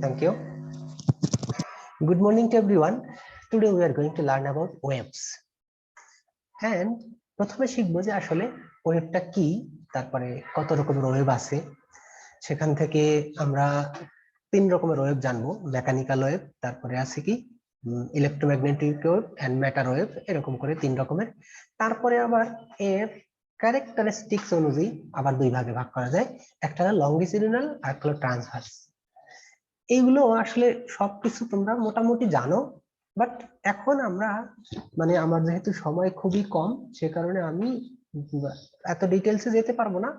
Thank you. Good morning to everyone. Today we are going to learn about waves. And প্রথমে শিখবো যে আসলে ওয়েভটা কি, তারপরে কত রকমের ওয়েভ আছে। সেখান থেকে আমরা তিন রকমের ওয়েভ জানবো, মেকানিক্যাল ওয়েভ, তারপরে আছে কি electromagnetic wave and matter wave, এরকম করে তিন রকমের। তারপরে আবার এর ক্যারেক্টারিস্টিক্স অনুযায়ী আবার দুই ভাগে ভাগ করা যায়, একটা হলো লংগিটিউডিনাল আর একটা হলো ট্রান্সভার্স। এইগুলো আসলে সবকিছু তোমরা মোটামুটি জানো, বাট এখন আমরা মানে আমার যেহেতু সময় খুবই কম, সে কারণে আমি এত ডিটেলসে যেতে পারবো না।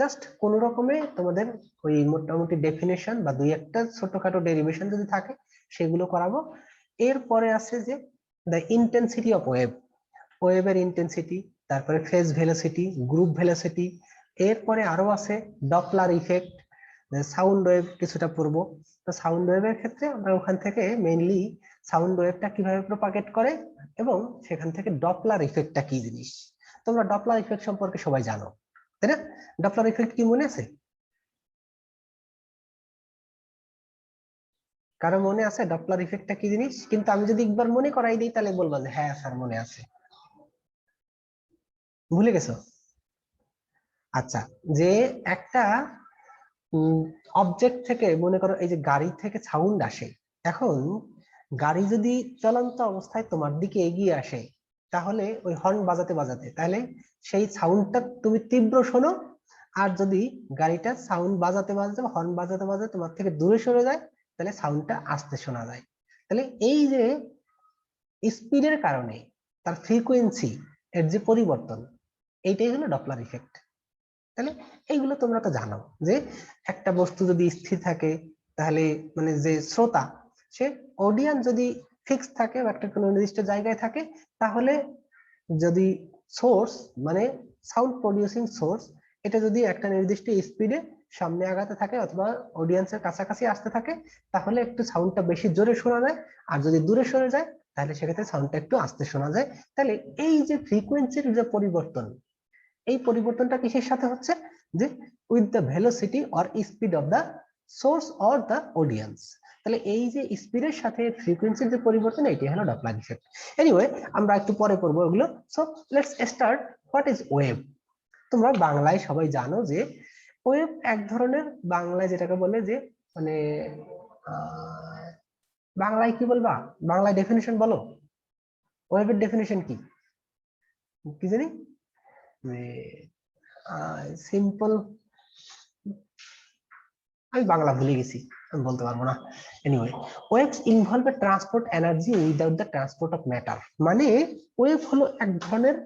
জাস্ট কোন রকমে তোমাদের ওই মোটামুটি ডেফিনেশন বা দুই একটা ছোটখাটো ডেরিভেশন যদি থাকে সেগুলো করাবো। এরপরে আছে যে দ্য ইন্টেন্সিটি অফ ওয়েভ, ওয়েভের ইন্টেন্সিটি, তারপরে ফেজ ভেলোসিটি, গ্রুপ ভেলোসিটি, এরপরে আরো আছে ডপলার ইফেক্ট, সাউন্ড ওয়েভ কিছুটা পড়বো। তো সাউন্ড ওয়েভের ক্ষেত্রে আমরা ওখান থেকে মেইনলি সাউন্ড ওয়েভটা কিভাবে প্রপাগেট করে এবং সেখান থেকে ডপলার ইফেক্টটা কি জিনিস। তোমরা ডপলার ইফেক্ট সম্পর্কে সবাই জানো, তাই না? ডপলার ইফেক্ট কি মনে আছে? কারো মনে আছে ডপলার ইফেক্টটা কি জিনিস? কিন্তু আমি যদি একবার মনে করাই দিই তাহলে বলবা যে হ্যাঁ স্যার মনে আছে। ভুলে গেছো? আচ্ছা, যে একটা অবজেক্ট থেকে, মনে করো এই যে গাড়ি থেকে সাউন্ড আসে, এখন গাড়ি যদি চলন্ত অবস্থায় তোমার দিকে এগিয়ে আসে তাহলে ওই হর্ন বাজাতে বাজাতে, তাহলে সেই সাউন্ডটা তুমি তীব্র শোনো। আর যদি গাড়িটা সাউন্ড বাজাতে বাজাতে, হর্ন বাজাতে বাজাতে তোমার থেকে দূরে সরে যায় তাহলে সাউন্ডটা আস্তে শোনা যায়। তাহলে এই যে স্পিডের কারণে তার ফ্রিকোয়েন্সি এর যে পরিবর্তন, এইটাই হলো ডপলার ইফেক্ট। তাহলে এইগুলো তোমরা তো জানো যে একটা বস্তু যদি স্থির থাকে তাহলে মানে যে শ্রোতা, সে অডিয়েন্স যদি ফিক্স থাকে বা একটা কোনো নির্দিষ্ট জায়গায় থাকে, তাহলে যদি সোর্স মানে সাউন্ড প্রডিউসিং সোর্স এটা যদি একটা নির্দিষ্ট স্পিডে সামনে আগাতে থাকে অথবা অডিয়েন্সের কাছাকাছি আসতে থাকে, তাহলে একটু সাউন্ডটা বেশি জোরে শোনা যায়। আর যদি দূরে সরে যায় তাহলে সেক্ষেত্রে সাউন্ডটা একটু আস্তে শোনা যায়। তাহলে এই যে ফ্রিকোয়েন্সির যে পরিবর্তন, এই পরিবর্তনটা কিসের সাথে হচ্ছে? যে with the velocity or speed of the source or the audience. তাহলে এই যে স্পিডের সাথে ফ্রিকোয়েন্সির যে পরিবর্তন, এটাই হলো ডপলার ইফেক্ট। এনিওয়ে আমরা একটু পরে পড়বো ওগুলো। So let's start. What is wave? তোমরা বাংলায় সবাই জানো যে ওয়েভ এক ধরনের, বাংলায় যেটাকে বলে যে মানে বাংলায় কি বলবা, বাংলায় ডেফিনিশন বলো। ওয়েভের ডেফিনিশন কি কি জানি? সিম্পল, আমি বাংলা ভুলে গেছি, আমি বলতে পারবো না। Anyway, waves involve A transport energy without the transport of matter. মানে ওয়েভ হলো এক ধরনের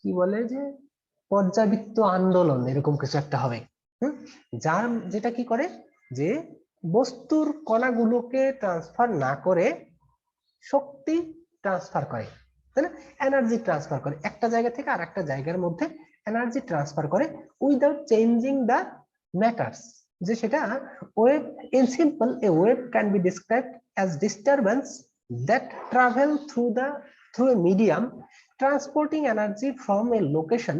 কি বলে যে পর্যাবৃত্ত আন্দোলন, এরকম কিছু একটা হবে। যার যেটা কি করে যে বস্তুর কণাগুলোকে ট্রান্সফার না করে শক্তি ট্রান্সফার করে, তাই না? এনার্জি ট্রান্সফার করে একটা জায়গা থেকে আর একটা জায়গার মধ্যে, এনার্জি ট্রান্সফার করে উইদাউট চেঞ্জিং দ্য ম্যাটার্স। যে সেটা wave, in simple A wave can be described as disturbance that travel through a medium transporting energy from a location.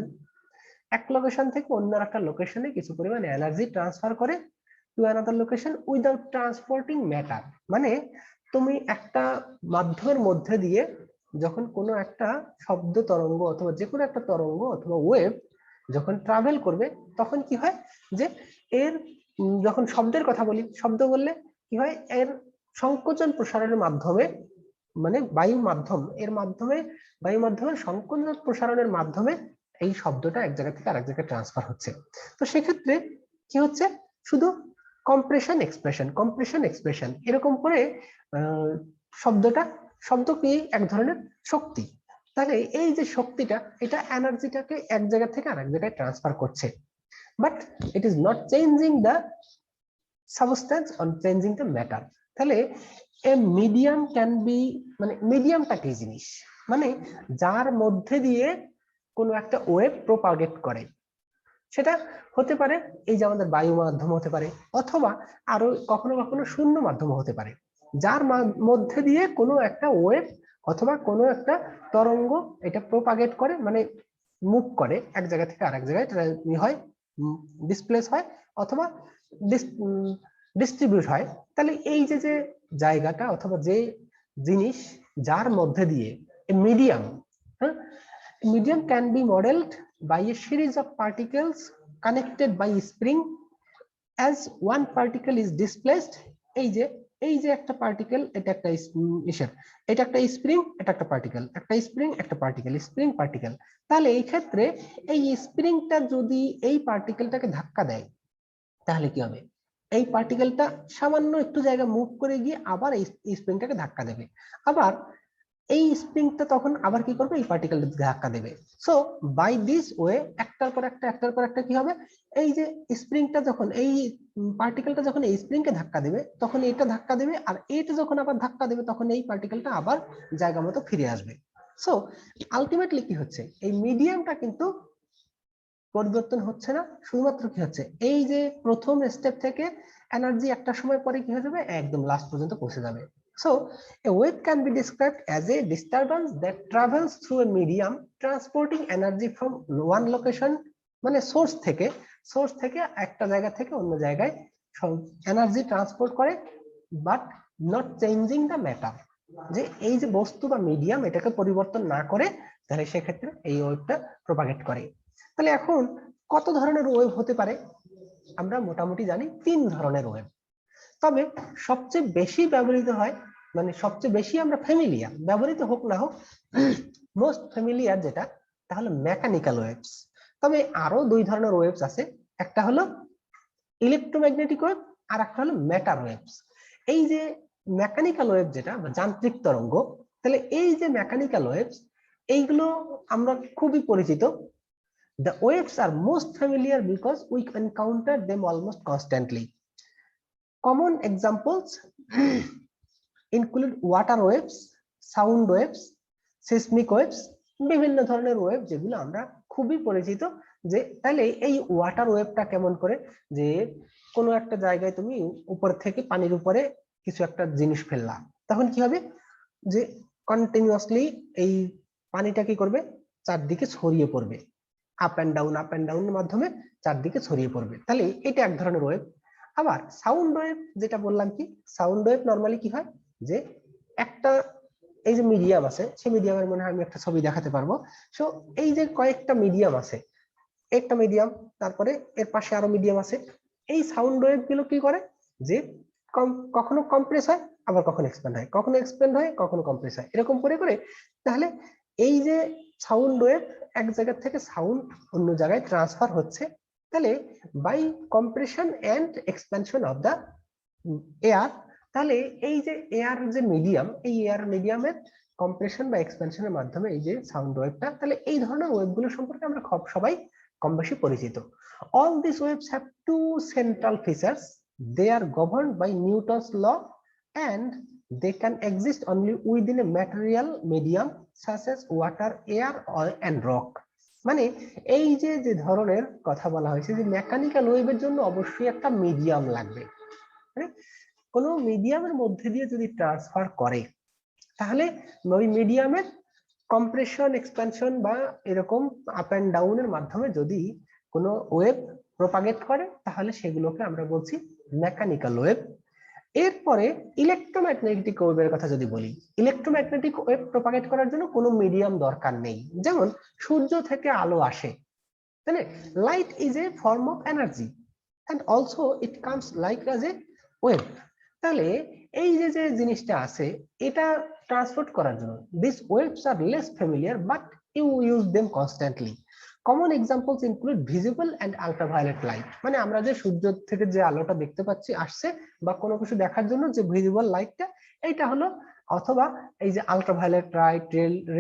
এক লোকেশন থেকে অন্য একটা লোকেশনে কিছু পরিমাণ এনার্জি ট্রান্সফার করে to another location without transporting matter. মানে তুমি একটা মাধ্যমের মধ্যে দিয়ে যখন কোনো একটা শব্দ তরঙ্গ অথবা যে কোনো একটা তরঙ্গ অথবা ওয়েভ যখন ট্রাভেল করবে, তখন কি হয় যে এর যখন শব্দের কথা বলি, শব্দ বললে কি হয়, এর সংকোচন প্রসারণের মাধ্যমে, মানে বায়ু মাধ্যম এর মাধ্যমে, বায়ু মাধ্যমের সংকোচন প্রসারণের মাধ্যমে এই শব্দটা এক জায়গা থেকে আরেক জায়গায় ট্রান্সফার হচ্ছে। তো সেক্ষেত্রে কি হচ্ছে, শুধু কম্প্রেশন এক্সপ্রেশন, কম্প্রেশন এক্সপ্রেশন এরকম করে শব্দটা, শব্দ কি এক ধরনের শক্তি। তাহলে এই যে শক্তিটা, এটা এনার্জিটাকে এক জায়গা থেকে আরেক জায়গায় ট্রান্সফার করছে, but it is not changing the substance or changing the matter. তাহলে এ মিডিয়াম ক্যান বি, মানে মিডিয়ামটা কি জিনিস, মানে যার মধ্যে দিয়ে কোনো একটা ওয়েভ প্রপাগেট করে, সেটা হতে পারে এই যে আমাদের বায়ু মাধ্যম হতে পারে, অথবা আরো কখনো কখনো শূন্য মাধ্যম হতে পারে, যার মধ্যে দিয়ে কোনো একটা ওয়েভ অথবা কোনো একটা তরঙ্গ এটা প্রপাগেট করে, মানে মুভ করে এক জায়গা থেকে আরেক জায়গায় হয়, ডিসপ্লেস হয়, অথবা ডিস্ট্রিবিউট হয়, তাহলে এই যে যে জায়গাটা অথবা যে জিনিস যার মধ্যে দিয়ে মিডিয়াম, হ্যাঁ, medium can be modeled by a series of particles connected by a spring. As one particle is displaced, এই যে একটা পার্টিকেল, এটা একটা ইসের, এটা একটা স্প্রিং, এটা একটা পার্টিকেল, একটা স্প্রিং একটা পার্টিকেল, স্প্রিং পার্টিকেল। তাহলে এই ক্ষেত্রে এই স্প্রিংটা যদি এই পার্টিকেলটাকে ধাক্কা দেয়, তাহলে কি হবে? এই পার্টিকেলটা সামান্য একটু জায়গা মুভ করে গিয়ে আবার এই স্প্রিংটাকে ধাক্কা দেবে, আবার এই স্প্রিংটা তখন আবার কি করবে? এই পার্টিকেলটা ধাক্কা দেবে। সো বাই দিস ওয়ে একটার পর একটা কি হবে? এই যে স্প্রিংটা যখন এই পার্টিকেলটা যখন এই স্প্রিংকে ধাক্কা দেবে, তখন এটা ধাক্কা দেবে, আর এটা যখন আবার ধাক্কা দেবে, তখন এই পার্টিকেলটা আবার জায়গা মতো ফিরে আসবে। সো আলটিমেটলি কি হচ্ছে? এই মিডিয়ামটা কিন্তু পরিবর্তন হচ্ছে না, শুধুমাত্র কি হচ্ছে? এই যে প্রথম স্টেপ থেকে এনার্জি একটা সময় পরে কি হয়ে যাবে? একদম লাস্ট পর্যন্ত পৌঁছে যাবে। So, a wave can be described as a disturbance that travels through a medium, transporting energy from one location, মানে সোর্স থেকে একটা জায়গা থেকে অন্য জায়গায় এনার্জি ট্রান্সপোর্ট করে, but not changing the matter. যে এই যে বস্তু বা মিডিয়াম এটাকে পরিবর্তন না করে, তাহলে সেক্ষেত্রে এই ওয়েভটা প্রপাগেট করে। তাহলে এখন কত ধরনের ওয়েভ হতে পারে? আমরা মোটামুটি জানি 3 ধরনের ওয়েভ। তবে সবচেয়ে বেশি ব্যবহৃত হয়, মানে সবচেয়ে বেশি আমরা ফ্যামিলিয়ার, ব্যবহৃত হোক না হোক, মোস্ট ফ্যামিলিয়ার যেটা, তাহলে মেকানিক্যাল ওয়েভস। তবে আরো 2 ধরনের ওয়েভস আছে, একটা হলো ইলেকট্রোম্যাগনেটিক ওয়েভ, আর একটা হলো ম্যাটার ওয়েভস। এই যে মেকানিক্যাল ওয়েভ যেটা বা যান্ত্রিক তরঙ্গ, তাহলে এই যে মেকানিক্যাল ওয়েভস, এইগুলো আমরা খুবই পরিচিত। The waves are most familiar because we encounter them almost constantly. Common examples include water waves, sound waves, seismic waves, বিভিন্ন ধরনের ওয়েভ যেগুলো আমরা খুবই পরিচিত। যে তাহলে এই ওয়াটার ওয়েভটা কেমন করে? যে কোনো একটা জায়গায় তুমি উপর থেকে পানির উপরে কিছু একটা জিনিস ফেললা, তখন কি হবে? যে কন্টিনিউয়াসলি এই পানিটা কি করবে? চারদিকে ছড়িয়ে পড়বে, আপ এন্ড ডাউন এর মাধ্যমে চারদিকে ছড়িয়ে পড়বে। তাহলে এটা এক ধরনের ওয়েভ। আবার সাউন্ড ওয়েভ যেটা বললাম, কি সাউন্ড ওয়েভ নরমালি কি হয়? যে একটা এই যে মিডিয়াম আছে, সেই মিডিয়ামের মনে হয় আমি একটা ছবি দেখাতে পারবো। সো এই যে কয়েকটা মিডিয়াম আছে, একটা মিডিয়াম, তারপরে এর পাশে আরো মিডিয়াম আছে, এই সাউন্ড ওয়েভ গুলো কি করে? যে কখনো কম্প্রেস হয়, আবার কখনো এক্সপ্যান্ড হয়, কখনো এক্সপ্যান্ড হয়, কখনো কম্প্রেস হয়, এরকম করে করে। তাহলে এই যে সাউন্ড ওয়েভ এক জায়গা থেকে সাউন্ড অন্য জায়গায় ট্রান্সফার হচ্ছে, তাহলে by compression and expansion of the air. তাহলে এই যে এয়ার যে মিডিয়াম, এই এয়ার মিডিয়ামের কম্প্রেশন বা এক্সপ্যানশনের মাধ্যমে এই যে সাউন্ড ওয়েভটা, তাহলে এই ধরনের ওয়েভগুলো সম্পর্কে আমরা সবাই কম বেশি পরিচিত। All these waves have two central features. They are governed by Newton's law and they can exist only within a material medium such as water, air or and rock. মানে এই যে যে ধরনের কথা বলা হয়েছে, যে মেকানিক্যাল ওয়েভের জন্য অবশ্যই একটা মিডিয়াম লাগবে। কোন মিডিয়ামের মধ্যে দিয়ে যদি ট্রান্সফার করে, তাহলে ওই মিডিয়ামের কম্প্রেশন এক্সপ্যানশন বা এরকম আপ এন্ড ডাউনের মাধ্যমে যদি কোনো ওয়েভ প্রপাগেট করে, তাহলে সেগুলোকে আমরা বলছি মেকানিক্যাল ওয়েভ। এরপরে ইলেকট্রোম্যাগনেটিক ওয়েভের কথা যদি বলি, ইলেকট্রোম্যাগনেটিক ওয়েভ প্রপাগেট করার জন্য কোনো মিডিয়াম দরকার নেই। যেমন সূর্য থেকে আলো আসে, তাই না? Light is a form of energy and also it comes like as a wave. তাহলে এই যে যে জিনিসটা আছে, এটা ট্রান্সপোর্ট করার জন্য this waves are less familiar but you use them constantly. Common examples include visible and ultraviolet light, মানে আমরা যে সূর্য থেকে যে আলোটা দেখতে পাচ্ছি আসছে, বা কোনো কিছু দেখার জন্য যে ভিজিবল লাইটটা, এইটা হলো, অথবা এই যে ultraviolet light,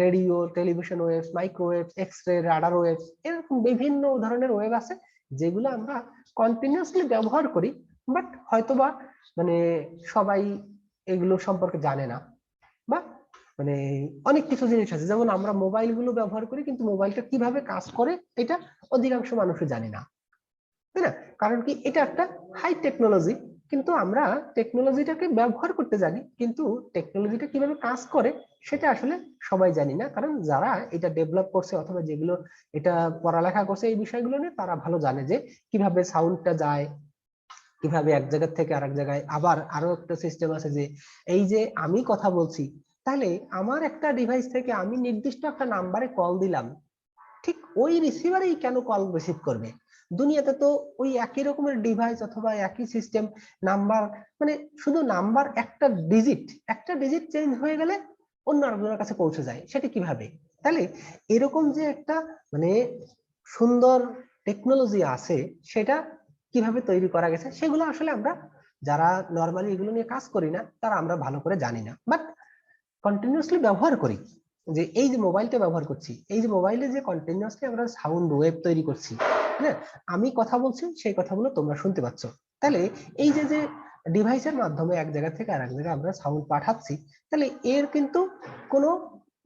radio, television waves, microwaves, X-ray, radar waves, এরকম বিভিন্ন ধরনের ওয়েভ আছে যেগুলো আমরা কন্টিনিউয়াসলি ব্যবহার করি, বাট হয়তোবা মানে সবাই এগুলো সম্পর্কে জানে না, বা মানে অনেক কিছু জিনিস আছে, যেমন আমরা মোবাইল গুলো ব্যবহার করি, কিন্তু মোবাইলটা কিভাবে কাজ করে এটা অধিকাংশ মানুষই জানে না, তাই না? কারণ কি, এটা একটা হাই টেকনোলজি, কিন্তু আমরা টেকনোলজিটাকে ব্যবহার করতে জানি, কিন্তু টেকনোলজিটা কিভাবে কাজ করে সেটা আসলে সবাই জানি না। কারণ যারা এটা ডেভেলপ করছে অথবা যেগুলো এটা পড়ালেখা করছে এই বিষয়গুলো নিয়ে, তারা ভালো জানে যে কিভাবে সাউন্ডটা যায়, কিভাবে এক জায়গা থেকে আরেক জায়গায়, আবার আরো একটা সিস্টেম আছে যে এই যে আমি কথা বলছি, তাহলে আমার একটা ডিভাইস থেকে আমি নির্দিষ্ট একটা নাম্বারে কল দিলাম, ঠিক ওই রিসিভারই কেন কল রিসিভ করবে? দুনিয়াতে তো ওই একই রকমের ডিভাইস অথবা একই সিস্টেম, নাম্বার, মানে শুধু নাম্বার একটা ডিজিট চেঞ্জ হয়ে গেলে অন্য আরেকজনের কাছে পৌঁছে যায়, সেটা কিভাবে? তাহলে এরকম যে একটা মানে সুন্দর টেকনোলজি আছে, সেটা কিভাবে তৈরি করা গেছে সেগুলো আসলে আমরা যারা নর্মালি এগুলো নিয়ে কাজ করি না তারা আমরা ভালো করে জানি না, বাট কন্টিনিউয়াসলি ব্যবহার করি। যে এই যে মোবাইলটা ব্যবহার করছি, এই যে মোবাইলে যে কন্টিনিউয়াসলি আমরা সাউন্ড ওয়েভ তৈরি করছি, হ্যাঁ, আমি কথা বলছি সেই কথাগুলো তোমরা শুনতে পাচ্ছ, তাহলে এই যে যে ডিভাইসের মাধ্যমে এক জায়গা থেকে আরেক জায়গায় আমরা সাউন্ড পাঠাচ্ছি, তাহলে এর কিন্তু কোনো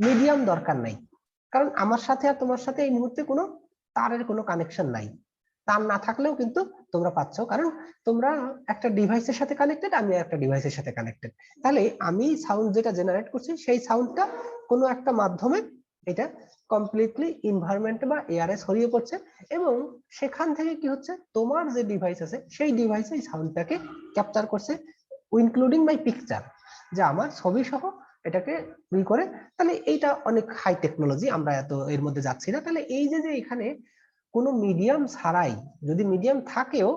মিডিয়াম দরকার নাই, কারণ আমার সাথে আর তোমার সাথে এই মুহূর্তে কোনো তারের কোনো কানেকশন নাই। তার না থাকলেও কিন্তু তোমরা পাচ্ছ, কারণ তোমরা একটা ডিভাইসের সাথে কানেক্টেড, আমি একটা ডিভাইসের সাথে কানেক্টেড। তাহলে আমি সাউন্ড যেটা জেনারেট করছি সেই সাউন্ডটা কোনো একটা মাধ্যমে এটা কমপ্লিটলি এনভায়রনমেন্টে বা এয়ারে ছড়িয়ে পড়ছে, এবং সেখান থেকে কি হচ্ছে, তোমার যে ডিভাইস আছে সেই ডিভাইসে এই সাউন্ডটাকে ক্যাপচার করছে, ইনক্লুডিং মাই পিকচার, যে আমার ছবি সহ এটাকে ই করে। তাহলে এইটা অনেক হাই টেকনোলজি, আমরা এত এর মধ্যে যাচ্ছি না। তাহলে এই যে যে এখানে কোনো মিডিয়াম ছাড়াই, যদি মিডিয়াম থাকেও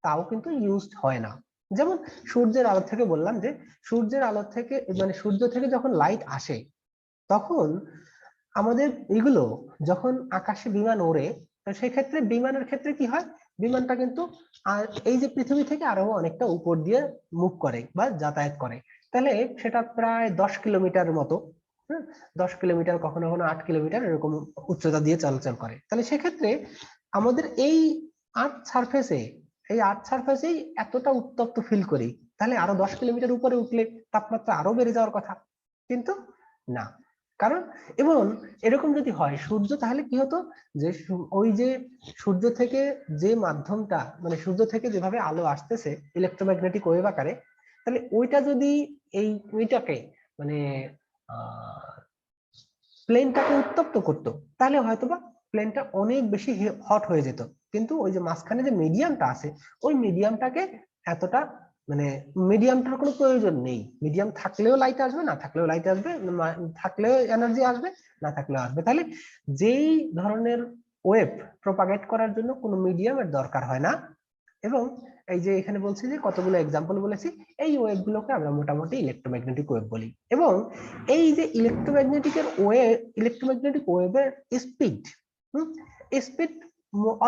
তাও কিন্তু ইউজড হয় না। যেমন সূর্যের আলো থেকে বললাম যে সূর্যের আলো থেকে মানে সূর্য থেকে যখন লাইট আসে, তখন আমাদের এগুলো যখন আকাশে বিমান ওড়ে, তো সেই ক্ষেত্রে বিমানের ক্ষেত্রে কি হয়, বিমানটা কিন্তু এই যে পৃথিবী থেকে আরো অনেকটা উপর দিয়ে মুভ করে বা যাতায়াত করে, তাহলে সেটা প্রায় 10 কিলোমিটার মতো, 10 কিলোমিটার, কখনো কখনো 8 কিলোমিটার এরকম উচ্চতা দিয়ে চলাচল করে। তাহলে সেক্ষেত্রে আমাদের এই আর্থ সারফেসেই এতটা উত্তপ্ত ফিল করি, তাহলে আরো 10 কিলোমিটার উপরে উঠলে তাপমাত্রা আরো বেড়ে যাওয়ার কথা, কিন্তু না। কারণ এবং এরকম যদি হয় সূর্য, তাহলে কি হতো, যে ওই যে সূর্য থেকে যে মাধ্যমটা, মানে সূর্য থেকে যেভাবে আলো আসতেছে ইলেকট্রোম্যাগনেটিক ওয়েভ আকারে, তাহলে ওইটা যদি ওইটাকে মানে প্লেনটাকে উত্তপ্ত করতো, তাহলে হয়তোবা প্লেনটা অনেক বেশি হট হয়ে যেত। কিন্তু ওই যে মাঝখানে যে মিডিয়ামটা আছে, ওই মিডিয়ামটাকে এতটা মানে মিডিয়ামটার কোনো প্রয়োজন নেই, মিডিয়াম থাকলেও লাইট আসবে, না থাকলেও লাইট আসবে, থাকলেও এনার্জি আসবে, না থাকলেও আসবে। তাহলে যেই ধরনের ওয়েভ প্রপাগেট করার জন্য কোনো মিডিয়ামের দরকার হয় না, এবং এই যে এখানে বলছি যে কতগুলো এক্সাম্পল বলেছি, এই ওয়েভ গুলোকে আমরা মোটামুটি ইলেকট্রোম্যাগনেটিক ওয়েভ বলি। এবং এই যে ইলেকট্রোম্যাগনেটিক ওয়েভের স্পিড, স্পিড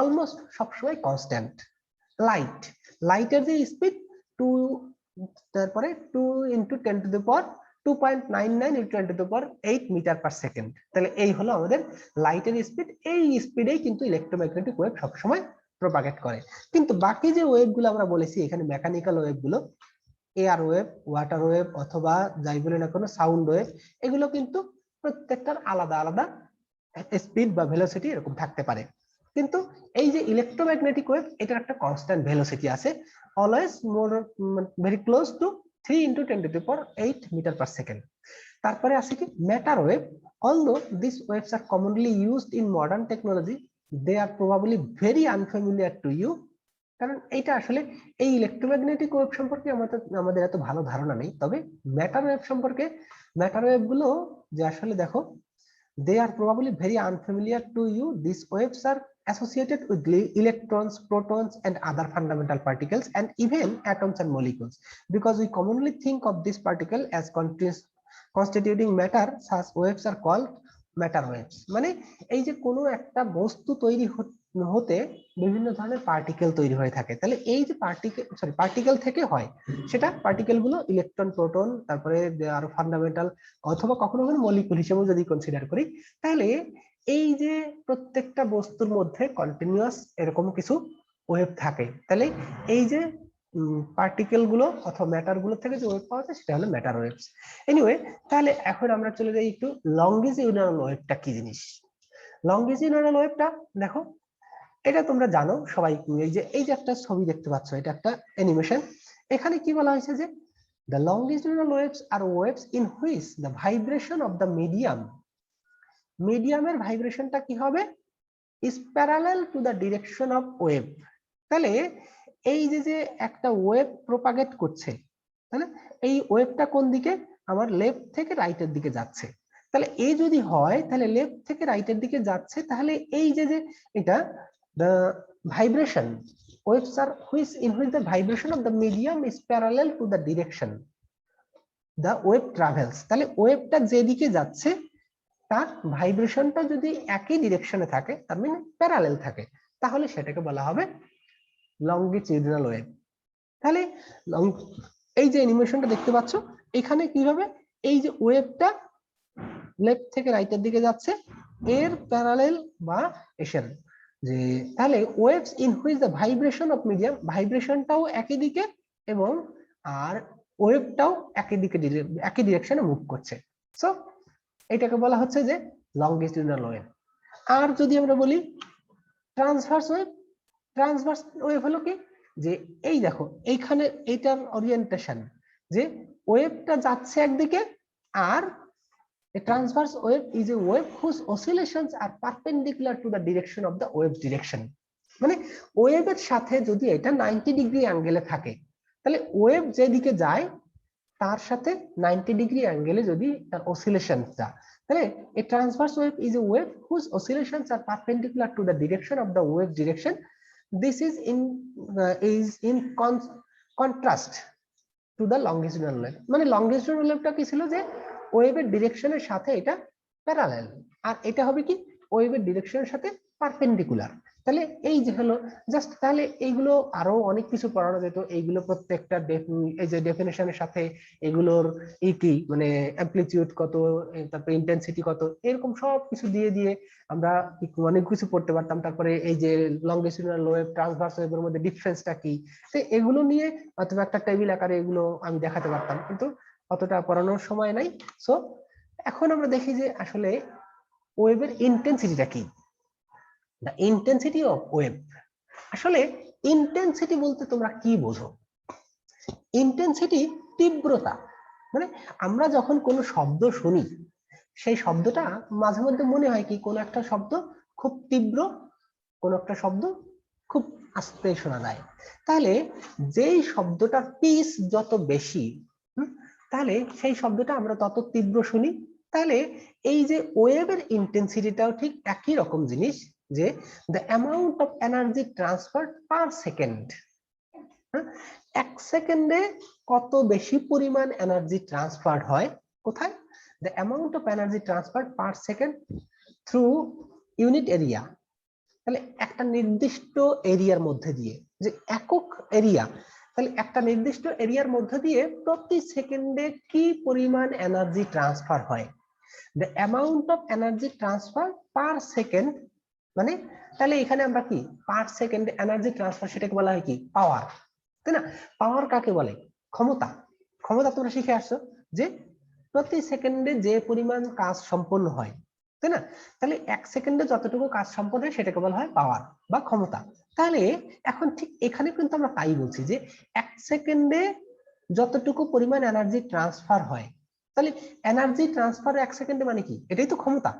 অলমোস্ট সবসময় কনস্ট্যান্ট। লাইটের যে স্পিড 2, তারপরে 2 × 10⁻².99 × 10⁸ তাহলে এই হলো আমাদের লাইটের স্পিড। এই স্পিডেই কিন্তু ইলেকট্রোম্যাগনেটিক ওয়েভ সবসময় প্রপাগেট করে। কিন্তু বাকি যে ওয়েভ গুলো আমরা বলেছি এখানে, মেকানিক্যাল ওয়েভ গুলো, এয়ার ওয়েভ, ওয়াটার ওয়েভ, অথবা যাই বলে না কোনো সাউন্ড ওয়েভ, এগুলো কিন্তু প্রত্যেকটার আলাদা আলাদা স্পিড বা ভেলোসিটি এরকম থাকতে পারে। কিন্তু এই যে ইলেকট্রোম্যাগনেটিক ওয়েভ, এটার একটা কনস্ট্যান্ট ভেলোসিটি আছে, অলওয়েজ মোর ভেরি ক্লোজ টু 3 × 10⁸ মিটার/সেকেন্ড। তারপরে আছে কি matter wave. although these waves are commonly used in modern technology, they are probably very unfamiliar to you, কারণ এইটা আসলে এই ইলেকট্রোম্যাগনেটিক ওয়েভ সম্পর্কে আমাদের এত ভালো ধারণা নেই। তবে ম্যাটার ওয়েভ সম্পর্কে, ম্যাটার ওয়েভ গুলো যে আসলে দেখো, they are probably very unfamiliar to you. These waves are associated with electrons, protons, and other fundamental particles, and even atoms and molecules. Because we commonly think of this particle as constituting matter, such waves are called matter waves. মানে এই যে কোনো একটা বস্তু তৈরি হতে বিভিন্ন ধরনের পার্টিকেল তৈরি হয়ে থাকে, তাহলে এই যে পার্টিকেল থেকে হয়, সেটা পার্টিকেল গুলো ইলেকট্রন, প্রোটন, তারপরে আরো ফান্ডামেন্টাল, অথবা কখনো কখনো মলিকুল হিসেবেও যদি কনসিডার করি, তাহলে এই যে প্রত্যেকটা বস্তুর মধ্যে কন্টিনিউয়াস এরকম কিছু ওয়েভ থাকে। তাহলে এই যে পার্টিকেল গুলো অথবা ম্যাটার গুলো থেকে যে ওয়েভ পাওয়া যায় সেটা হলো ম্যাটার ওয়েভস। এনিওয়ে, তাহলে এখন আমরা চলে যাই একটু লংগিটিউডিনাল ওয়েভটা কি জিনিস। লংগিটিউডিনাল ওয়েভটা দেখো, এটা তোমরা জানো সবাই, এই যে একটা ছবি দেখতে পাচ্ছ, এটা একটা অ্যানিমেশন। এখানে কি বলা হয়েছে যে the longitudinal waves are waves in which the vibration of the মিডিয়ামের ভাইব্রেশনটা কি হবে, is parallel to the direction of wave। তাহলে এই যে একটা ওয়েভ প্রপাগেট করছে, তাই না? এই ওয়েভটা কোন দিকে? আমার লেফট থেকে রাইটের দিকে যাচ্ছে। তাহলে এই যদি হয় তাহলে লেফট থেকে রাইটের দিকে যাচ্ছে, তাহলে এই যে এটা the vibration waves are which in which the vibration of the medium is parallel to the direction the wave travels। তাহলে ওয়েভটা যেদিকে যাচ্ছে তার ভাইব্রেশনটা যদি একই ডিরেকশনে থাকে, তার মানে প্যারালাল থাকে, তাহলে সেটাকে বলা হবে লংগিটিউডিনাল ওয়েভ। তাহলে এই যে অ্যানিমেশনটা দেখতে পাচ্ছ, এখানে কিভাবে এই যে ওয়েভটা লেফট থেকে রাইটের দিকে যাচ্ছে, এর প্যারালাল বা এসেন যে, তাহলে waves in which the vibration of medium, ভাইব্রেশনটাও একই দিকে এবং আর ওয়েভটাও একই ডিরেকশনে মুভ করছে। সো এটাকে বলা হচ্ছে যে লংগিটিউডিনাল ওয়েভ। আর যদি আমরা বলি ট্রান্সভার্স ওয়েভ, ট্রান্সভার্স ওয়েভ হলো কি, যে এই দেখো এইখানে এইটার ওরিয়েন্টেশন, যে ওয়েভটা যাচ্ছে একদিকে, আর a transverse wave is a wave whose oscillations are perpendicular to the direction of the wave direction। মানে ওয়েভের সাথে যদি এটা 90 ডিগ্রি অ্যাঙ্গেলে থাকে, তাহলে ওয়েভ যেদিকে যায় তার সাথে 90 ডিগ্রি অ্যাঙ্গেলে যদি তার অসিলেশনটা, তাহলে a transverse wave is a wave whose oscillations are perpendicular to the direction of the wave direction। This is in contrast to the longitudinal wave। মানে longitudinal ওয়েভটা কি ছিল, যে ওয়েভের ডিরেকশনের সাথে এটা প্যারালাল, আর এটা হবে কি ওয়েভের ডিরেকশনের সাথে পারপেন্ডিকুলার। তাহলে এই যে হলো জাস্ট, তাহলে এইগুলো আরো অনেক কিছু পড়ানো যেত, এইগুলো প্রত্যেকটা এই যে ডেফিনেশনের সাথে এগুলোর কি মানে অ্যামপ্লিটিউড কত, তারপরে ইন্টেন্সিটি কত, এরকম সব কিছু দিয়ে দিয়ে আমরা অনেক কিছু পড়তে পারতাম। তারপরে এই যে লংগিটিউডিনাল ওয়েভ, ট্রান্সভার্স ওয়েভের মধ্যে ডিফারেন্সটা কি, তো এগুলো নিয়ে অথবা একটা টেবিল আকারে এগুলো আমি দেখাতে পারতাম, কিন্তু অতটা পড়ানোর সময় নাই। সো এখন আমরা দেখি যে আসলে ওয়েভের ইন্টেন্সিটিটা কি। দ্য ইন্টেন্সিটি অফ ওয়েভ, আসলে ইন্টেন্সিটি বলতে তোমরা কি বোঝো? ইন্টেন্সিটি তীব্রতা। মানে আমরা যখন কোনো শব্দ শুনি, সেই শব্দটা মাঝে মধ্যে মনে হয় কি কোনো একটা শব্দ খুব তীব্র, কোন একটা শব্দ খুব আস্তে শোনা যায়। তাহলে যেই শব্দটার পিচ যত বেশি, তাহলে সেই শব্দটা আমরা তত তীব্র শুনি। তাহলে এই যে ওয়েভের ইন্টেন্সিটিটাও ঠিক একই রকম জিনিস, যে the amount of energy transfer per second, এক সেকেন্ডে কত বেশি পরিমাণ এনার্জি ট্রান্সফার হয়, কোথায়? The amount of energy transfer per second through unit area. তাহলে একটা নির্দিষ্ট এরিয়ার মধ্যে দিয়ে, যে একক এরিয়া, তাহলে একটা নির্দিষ্ট এরিয়ার মধ্যে দিয়ে প্রতি সেকেন্ডে কি পরিমাণ এনার্জি ট্রান্সফার হয়, the amount of energy transfer per second. মানে তাহলে এখানে আমরা কি পার সেকেন্ডে এনার্জি ট্রান্সফার, সেটাকে বলা হয় কি পাওয়ার, তাই না? পাওয়ার কাকে বলে? ক্ষমতা। ক্ষমতা তোমরা শিখে আসছো যে প্রতি সেকেন্ডে যে পরিমাণ কাজ সম্পন্ন হয়, তাই না? তাহলে এক সেকেন্ডে যতটুকু কাজ সম্পন্ন হয় সেটাকে বলা হয় পাওয়ার বা ক্ষমতা। তাহলে এখন ঠিক এখানে কিন্তু আমরা তাই বলছি যে এক সেকেন্ডে যতটুকু পরিমাণ এনার্জি ট্রান্সফার হয়, তাহলে এনার্জি ট্রান্সফার এক সেকেন্ডে মানে কি? এটাই তো ক্ষমতা,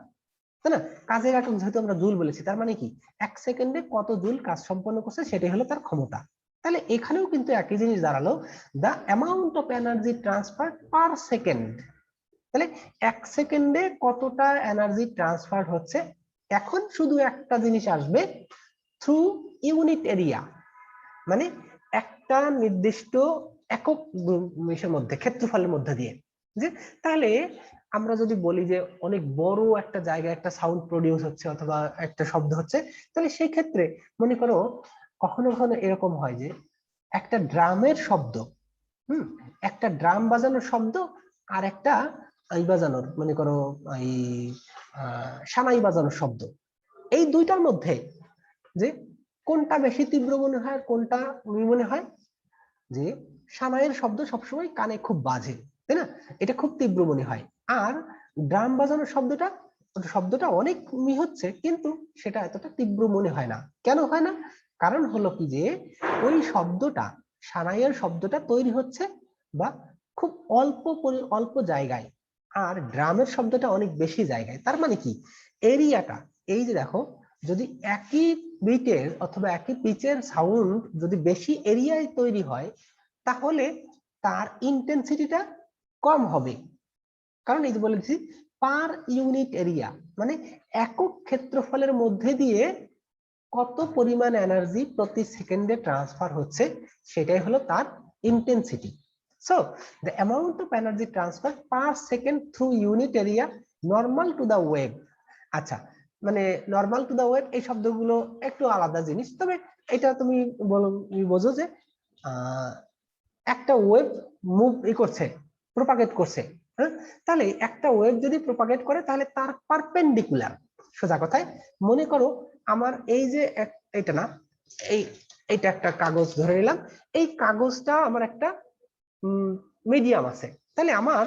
তাই না? কাজের একক যেহেতু আমরা জুল বলেছি, তার মানে কি এক সেকেন্ডে কত জুল কাজ সম্পন্ন করছে সেটাই হলো তার ক্ষমতা। তাহলে এখানেও কিন্তু একই জিনিস দাঁড়ালো, the amount of energy transfer per second. তাহলে এক সেকেন্ডে কতটা এনার্জি ট্রান্সফার হচ্ছে। এখন শুধু একটা জিনিস আসবে, থ্রু ইউনিট এরিয়া, মানে একটা নির্দিষ্ট একক মধ্যে, ক্ষেত্রফলের মধ্যে দিয়ে। যে তাহলে আমরা যদি বলি যে অনেক বড় একটা জায়গায় একটা সাউন্ড প্রডিউস হচ্ছে অথবা একটা শব্দ হচ্ছে, তাহলে সেই ক্ষেত্রে মনে করো কখনো কখনো এরকম হয় যে একটা ড্রামের শব্দ, একটা ড্রাম বাজানোর শব্দ, আর একটা এই বাজানোর মনে করো এই সানাই বাজানোর শব্দ, এই দুইটার মধ্যে যে কোনটা বেশি তীব্র মনে হয়, কোনটা মনে হয়? যে সানাইয়ের শব্দ সবসময় কানে খুব বাজে, তাই না? এটা খুব তীব্র মনে হয়। আর ড্রাম বাজানোর শব্দটা অনেক হচ্ছে, কিন্তু সেটা এতটা তীব্র মনে হয় না। কেন হয় না? কারণ হলো কি যে ওই শব্দটা, সানাইয়ের শব্দটা তৈরি হচ্ছে বা খুব অল্প জায়গায়, আর ড্রামের শব্দটা অনেক বেশি জায়গায়। তার মানে কি এরিয়াটা, এই যে দেখো যদি একই বিটের অথবা একই পিচের সাউন্ড যদি বেশি এরিয়ায় তৈরি হয় তাহলে তার ইন্টেন্সিটিটা কম হবে। কারণ এই যে বলেছি পার ইউনিট এরিয়া, মানে একক ক্ষেত্রফলের মধ্যে দিয়ে কত পরিমাণ এনার্জি প্রতি সেকেন্ডে ট্রান্সফার হচ্ছে সেটাই হলো তার intensity. So the amount of energy transfer per second through unit area normal to the wave. আচ্ছা, মানে নর্মাল টু দ্য ওয়েভ এই শব্দগুলো একটু আলাদা জিনিস, তবে এটা তুমি বোঝো যে একটা ওয়েভ মুভ করছে, প্রপাগেট করছে, হ্যাঁ, তাহলে একটা ওয়েভ যদি প্রপাগেট করে তাহলে তার পারপেন্ডিকুলার, সোজা কথায় মনে করো আমার এই যে এটা না, এইটা একটা কাগজ ধরে নিলাম, এই কাগজটা আমার একটা মিডিয়াম আছে, তাহলে আমার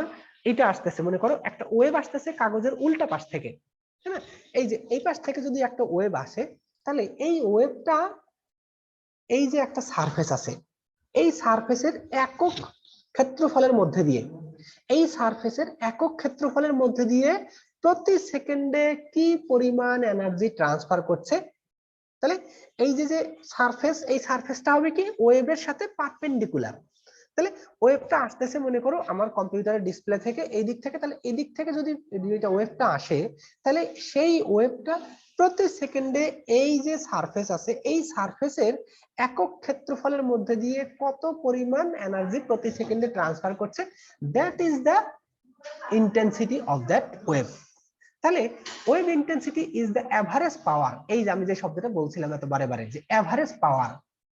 এটা আসতেছে, মনে করো একটা ওয়েভ আসতেছে কাগজের উল্টা পাশ থেকে, হ্যাঁ, এই যে এই পাশ থেকে যদি একটা ওয়েভ আসে তাহলে এই ওয়েভটা, এই যে একটা সারফেস আছে, এই সারফেসের একক ক্ষেত্রফলের মধ্যে দিয়ে, এই সারফেসের একক ক্ষেত্রফলের মধ্যে দিয়ে প্রতি সেকেন্ডে কি পরিমাণ এনার্জি ট্রান্সফার করছে, তাহলে এই যে সারফেস, এই সারফেসটা হবে কি ওয়েভের সাথে পারপেন্ডিকুলার। তাহলে ওয়েভটা আসতেছে মনে করো আমার কম্পিউটারের ডিসপ্লে থেকে এই দিক থেকে, তাহলে এই দিক থেকে যদি এটা ওয়েভটা আসে তাহলে সেই ওয়েভটা প্রতি সেকেন্ডে এই যে সারফেস আছে এই সারফেসের একক ক্ষেত্রফলের মধ্যে দিয়ে কত পরিমাণ এনার্জি প্রতি সেকেন্ডে ট্রান্সফার করছে, that is the intensity of that wave. তাহলে wave intensity is the average power. এই যে আমি যে শব্দটা বলছিলাম এত বারে বারে যে এভারেজ পাওয়ার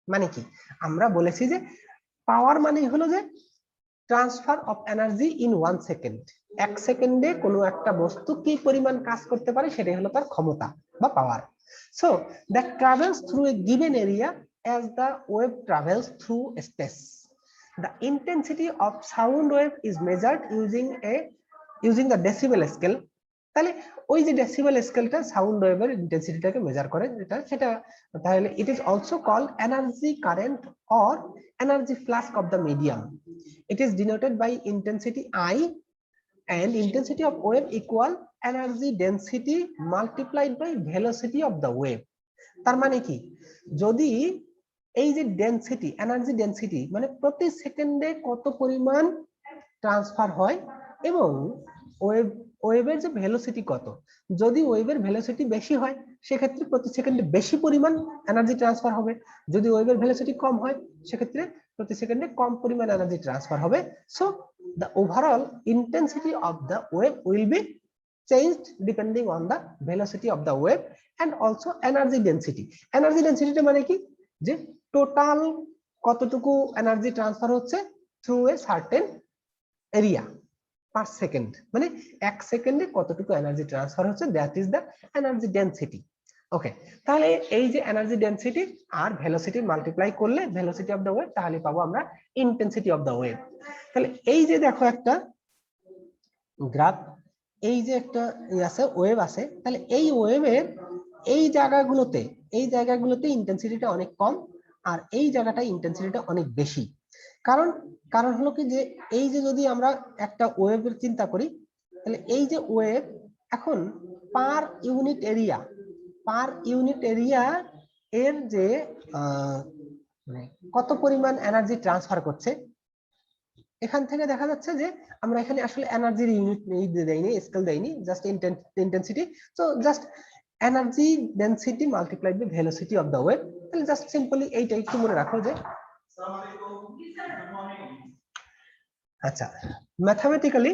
মানে কি, আমরা বলেছি যে পাওয়ার মানে হলো যে transfer of energy in 1 second, এক সেকেন্ডে কোনো একটা বস্তু কি পরিমাণ কাজ করতে পারে সেটাই হলো তার ক্ষমতা বা power. So that travels through a given area as the wave travels through space. The intensity of sound wave is measured using the decibel scale. তাহলে ওই যে ডেসিবেল স্কেলটা সাউন্ড ওয়েভের ইন্টেন্সিটিটাকে মেজার করে, সেটা তাহলে it is also called energy current or energy flux of the medium. It is denoted by intensity I and intensity of wave equal energy density multiplied by velocity of the wave. তার মানে কি, যদি এই যে density, energy density মানে প্রতি সেকেন্ডে কত পরিমাণ ট্রান্সফার হয় এবং ওয়েভের যে ভেলোসিটি কত, যদি ওয়েভের ভেলোসিটি বেশি হয় সেক্ষেত্রে প্রতি সেকেন্ডে বেশি পরিমাণ এনার্জি ট্রান্সফার হবে, যদি ওয়েভের ভেলোসিটি কম হয় সেক্ষেত্রে প্রতি সেকেন্ডে কম পরিমাণ এনার্জি ট্রান্সফার হবে। So the overall intensity of the wave will be changed depending on the velocity of the wave and also energy density. Energy density মানে কি, যে টোটাল কতটুকু এনার্জি ট্রান্সফার হচ্ছে through a certain area per second, মানে এক সেকেন্ডে কতটুকু energy transfer হচ্ছে, that is the energy density. Okay, তাহলে এই যে এনার্জি ডেনসিটি আর ভেলোসিটি মাল্টিপ্লাই করলে ভেলোসিটি অফ দ্য ওয়েভ, তাহলে পাবো আমরা ইন্টেন্সিটি অফ দ্য ওয়েভ। তাহলে এই যে দেখো একটা গ্রাফ, এই যে একটা আছে ওয়েভ আছে, তাহলে এই ওয়েভের এই জায়গাগুলোতে ইন্টেন্সিটিটা অনেক কম আর এই জায়গাটা ইন্টেন্সিটিটা অনেক বেশি। কারণ হলো কি, যে এই যে যদি আমরা একটা ওয়েভের চিন্তা করি তাহলে এই যে ওয়েভ এখন পার ইউনিট এরিয়া এর যে কত পরিমাণ এনার্জি ট্রান্সফার করছে, এখান থেকে দেখা যাচ্ছে যে আমরা এখানে আসলে এনার্জির ইউনিট দেইনি, স্কেল দেইনি, just intensity. So just energy density multiplied by velocity of the wave. তাহলে জাস্ট সিম্পলি এইটা একটু মনে রাখো যে, আচ্ছা, mathematically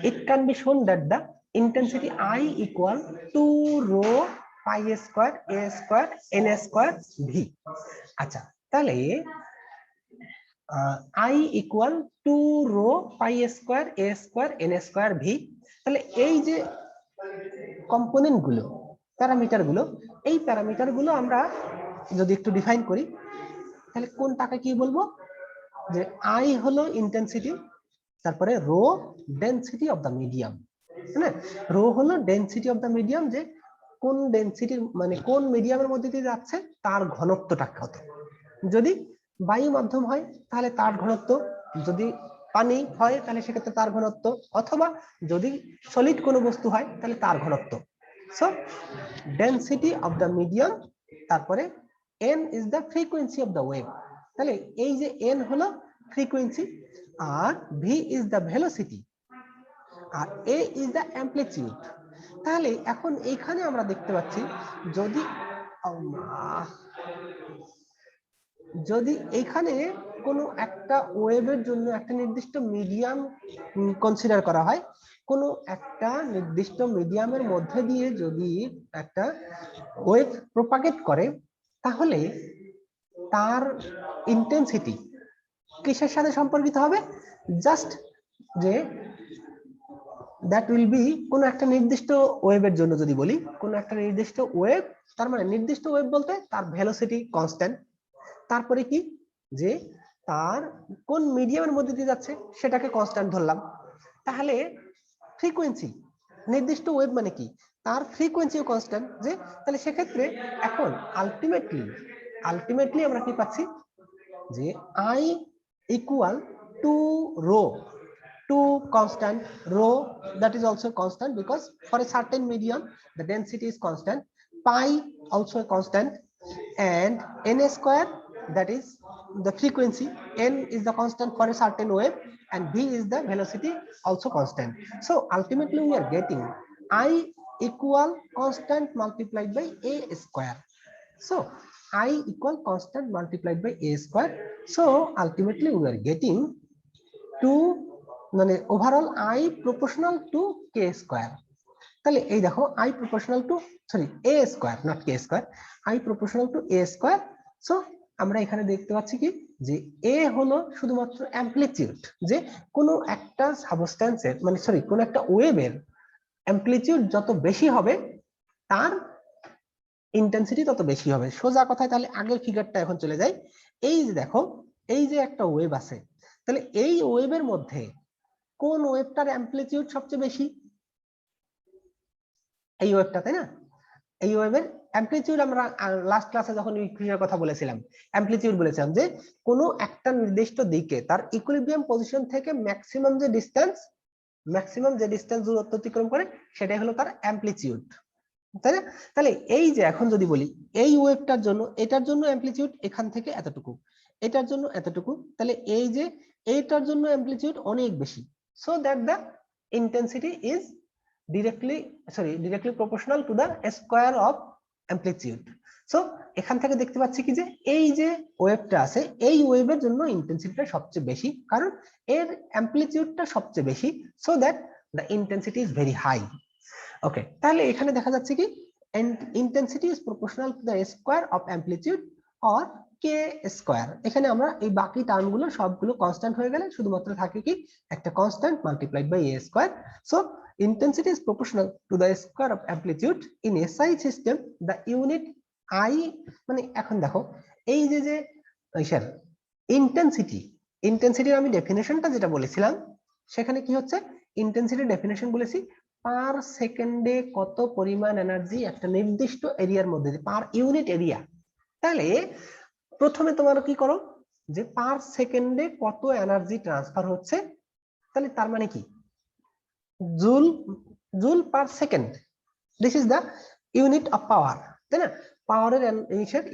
it can be shown that the intensity I equal 2 rho pi square a square n square v। আচ্ছা, তাহলে I equal 2 rho pi square a square n square v। তাহলে এই যে কম্পোনেন্ট গুলো, প্যারামিটার গুলো, এই প্যারামিটার গুলো আমরা যদি একটু ডিফাইন করি তাহলে কোনটাকে কি বলবো, যে I হলো ইন্টেন্সিটি, তারপরে rho density of the medium, হ্যাঁ, রো হলো ডেনসিটি অফ দ্য মিডিয়াম, যে কোন ডেনসিটির মানে কোন মিডিয়ামের মধ্যে দিয়ে যাচ্ছে তার ঘনত্বটা কত। যদি বায়ু মাধ্যম হয় তাহলে তার ঘনত্ব, যদি পানি হয় তাহলে সেক্ষেত্রে তার ঘনত্ব, অথবা যদি সলিড কোনো বস্তু হয় তাহলে তার ঘনত্ব। So density of the medium, তারপরে n is the frequency of the wave. তাহলে এই যে n হলো ফ্রিকোয়েন্সি, আর v ইজ দ্য ভেলোসিটি, আর a ইজ দ্য অ্যামপ্লিটিউড। তাহলে এখন এইখানে আমরা দেখতে পাচ্ছি যদি এইখানে কোনো একটা ওয়েভের জন্য একটা নির্দিষ্ট মিডিয়াম কনসিডার করা হয়, কোনো একটা নির্দিষ্ট মিডিয়ামের মধ্যে দিয়ে যদি একটা ওয়েভ প্রপাগেট করে, তাহলে তার ইন্টেন্সিটি কিসের সাথে সম্পর্কিত হবে? জাস্ট যে দ্যাট উইল বি কোনো একটা নির্দিষ্ট ওয়েভের জন্য যদি বলি, কোনো একটা নির্দিষ্ট ওয়েভ, তার মানে নির্দিষ্ট ওয়েভ বলতে তার ভেলোসিটি কনস্ট্যান্ট, তারপরে কি যে তার কোন মিডিয়ামের মধ্যে দিয়ে যাচ্ছে সেটাকে কনস্ট্যান্ট ধরলাম। তাহলে ফ্রিকোয়েন্সি, নির্দিষ্ট ওয়েভ মানে কি তার ফ্রিকোয়েন্সিও কনস্ট্যান্ট, যে তাহলে সেক্ষেত্রে এখন আলটিমেটলি আমরা কি পাচ্ছি যে I equal to rho, to constant rho, that is also constant because for a certain medium the density is constant, pi also a constant, and n square, that is the frequency, n is the constant for a certain wave, and v is the velocity, also constant. So ultimately we are getting I equal constant multiplied by a square. So I equal constant multiplied by a square. So ultimately we are getting 2 মানে overall I proportional to k square. তাহলে এই দেখো I proportional to a square, not k square, I proportional to a square. So আমরা এখানে দেখতে পাচ্ছি কি যে a হলো শুধুমাত্র অ্যামপ্লিটিউড, যে কোনো একটা সাবস্ট্যান্সের মানে কোনো একটা ওয়েভের অ্যামপ্লিটিউড যত বেশি হবে তার ইন্টেন্সিটি তত বেশি হবে। সোজা কথায় তাহলে আগের ফিগারটা এখন চলে যায়। এই যে দেখো, এই যে একটা ওয়েভ আছে, তাহলে এই ওয়েভের মধ্যে কোন ওয়েভটার অ্যামপ্লিটিউড সবচেয়ে বেশি? এই ওয়েভটা, তাই না? এই ওয়েভের অ্যামপ্লিটিউড আমরা লাস্ট ক্লাসে যখন ইকুইলিব্রিয়ামের কথা বলেছিলাম, অ্যামপ্লিটিউড বলেছিলাম যে কোনো একটা নির্দিষ্ট দিকে তার ইকুইলিব্রিয়াম পজিশন থেকে ম্যাক্সিমাম যে ডিসটেন্স দূরত্ব অতিক্রম করে সেটাই হলো তার অ্যামপ্লিটিউড, তাই না? তাহলে এই যে এখন যদি বলি এই ওয়েভটার জন্য, এটার জন্য অ্যামপ্লিটিউড এখান থেকে এতটুকু, এটার জন্য এতটুকু, তাহলে এই যে এইটার জন্য অ্যামপ্লিটিউড অনেক বেশি, so that the intensity is directly proportional to the square of amplitude. So এখান থেকে দেখতে পাচ্ছি কি যে এই যে ওয়েভটা আছে, এই ওয়েভের জন্য ইন্টেন্সিটিটা সবচেয়ে বেশি, কারণ এর অ্যামপ্লিটিউডটা সবচেয়ে বেশি, so that the intensity is very high. Okay, তাহলে এখানে দেখা যাচ্ছে কি intensity is proportional to the square of amplitude or K square. এখানে আমরা এই বাকি টার্মগুলো সবগুলো কনস্ট্যান্ট হয়ে গেলে শুধুমাত্র থাকে কি একটা constant multiplied by a square. So intensity is proportional to the square of amplitude in SI system. The unit I মানে এখন দেখো এই যে ইন্টেন্সিটির আমি ডেফিনেশনটা যেটা বলেছিলাম, সেখানে কি হচ্ছে ইন্টেন্সিটির ডেফিনেশন বলেছি পার সেকেন্ডে কত পরিমাণ এনার্জি একটা নির্দিষ্ট এরিয়ার মধ্যে, পার ইউনিট এরিয়া। তাহলে প্রথমে তোমরা কি করো যে পার সেকেন্ডে কত এনার্জি ট্রান্সফার হচ্ছে, তাহলে তার মানে কি joule per second, this is the unit of power, তাই না? পাওয়ারের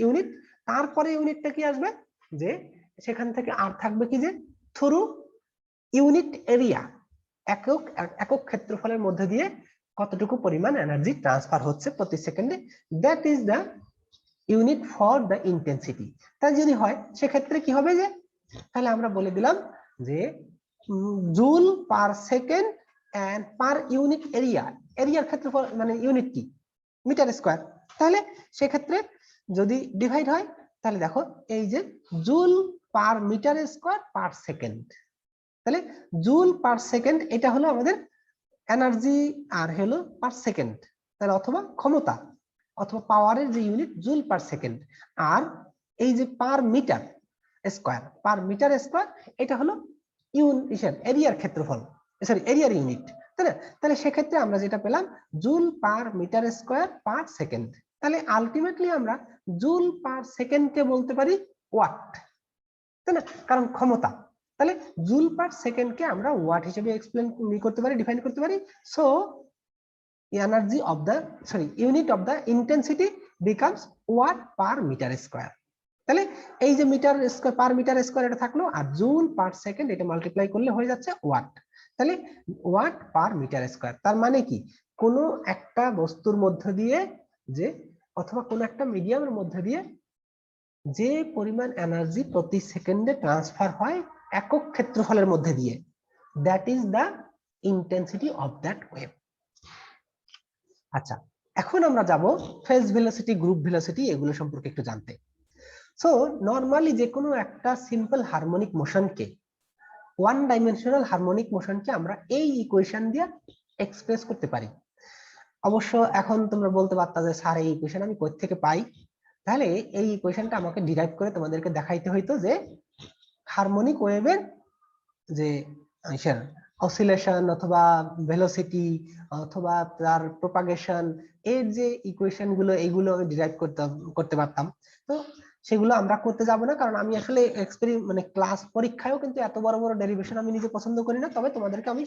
ইউনিট। তারপরে ইউনিটটা কি আসবে যে সেখান থেকে আর থাকবে কি যে থ্রু ইউনিট এরিয়া, একক ক্ষেত্রফলের মধ্যে দিয়ে কতটুকু পরিমাণ এনার্জি ট্রান্সফার হচ্ছে প্রতি সেকেন্ডে, that is the unit for the intensity. তাই যদি হয় সেক্ষেত্রে কি হবে যে তাহলে আমরা বলে দিলাম যে joule per second and per unit area, এরিয়ার ক্ষেত্রফল মানে ইউনিট কি মিটার স্কয়ার, তাহলে সেক্ষেত্রে যদি ডিভাইড হয় তাহলে দেখো এই যে joule per metre square per second, তাহলে জুল পার সেকেন্ড এটা হলো আমাদের এনার্জি আর হলো পার সেকেন্ড, তাহলে অথবা ক্ষমতা অথবা পাওয়ারের যে ইউনিট জুল পার সেকেন্ড, আর এই যে পার মিটার স্কয়ার এটা হলো এরিয়ার ক্ষেত্রফল, এরিয়ার ইউনিট, তাই না? তাহলে সেক্ষেত্রে আমরা যেটা পেলাম joule per metre square per second. তাহলে আলটিমেটলি আমরা জুল পার সেকেন্ডকে বলতে পারি ওয়াট, তাই না? কারণ ক্ষমতা, তাহলে জুল পার সেকেন্ডকে আমরা ওয়াট হিসেবে এক্সপ্লেন করতে পারি, ডিফাইন করতে পারি। So energy of the unit of the intensity becomes watt per metre square. তাহলে এই যে metre square per metre square এটা থাকলো, আর জুল পার সেকেন্ড এটা মাল্টিপ্লাই করলে হয়ে যাচ্ছে ওয়াট। তাহলে ওয়াট পার মিটার স্কয়ার, তার মানে কি কোনো একটা বস্তুর মধ্য দিয়ে যে অথবা কোনো একটা মিডিয়ামের মধ্যে দিয়ে যে পরিমাণ এনার্জি প্রতি সেকেন্ডে ট্রান্সফার হয় একক ক্ষেত্রফলের মধ্যে দিয়ে, that is the intensity of that wave. আচ্ছা, এখন আমরা যাব ফেজ ভেলোসিটি, গ্রুপ ভেলোসিটি এগুলো সম্পর্কে একটু জানতে। সো নরমালি যে কোনো একটা সিম্পল হারমোনিক মোশনকে, ওয়ান ডাইমেনশনাল হারমোনিক মোশনকে আমরা এই ইকুয়েশন দিয়ে এক্সপ্রেস করতে পারি। অবশ্য এখন তোমরা বলতে পারতা যে স্যার এই ইকুয়েশন আমি কোথা থেকে পাই, তাহলে এই ইকুয়েশনটা আমাকে ডিরাইভ করে তোমাদেরকে দেখাইতে হইতো যে হারমোনিক ওয়েভের যে অসিলেশন অথবা ভেলোসিটি অথবা তার প্রপাগেশন, এর যে ইকুয়েশন গুলো এইগুলো আমি ডিরাইভ করতে পারতাম। তো সেগুলো আমরা করতে যাব না, কারণ আমি আসলে মানে ক্লাস পরীক্ষায়ও কিন্তু এত বড় বড় ডেরিভেশন আমি নিজে পছন্দ করি না। তবে তোমাদেরকে আমি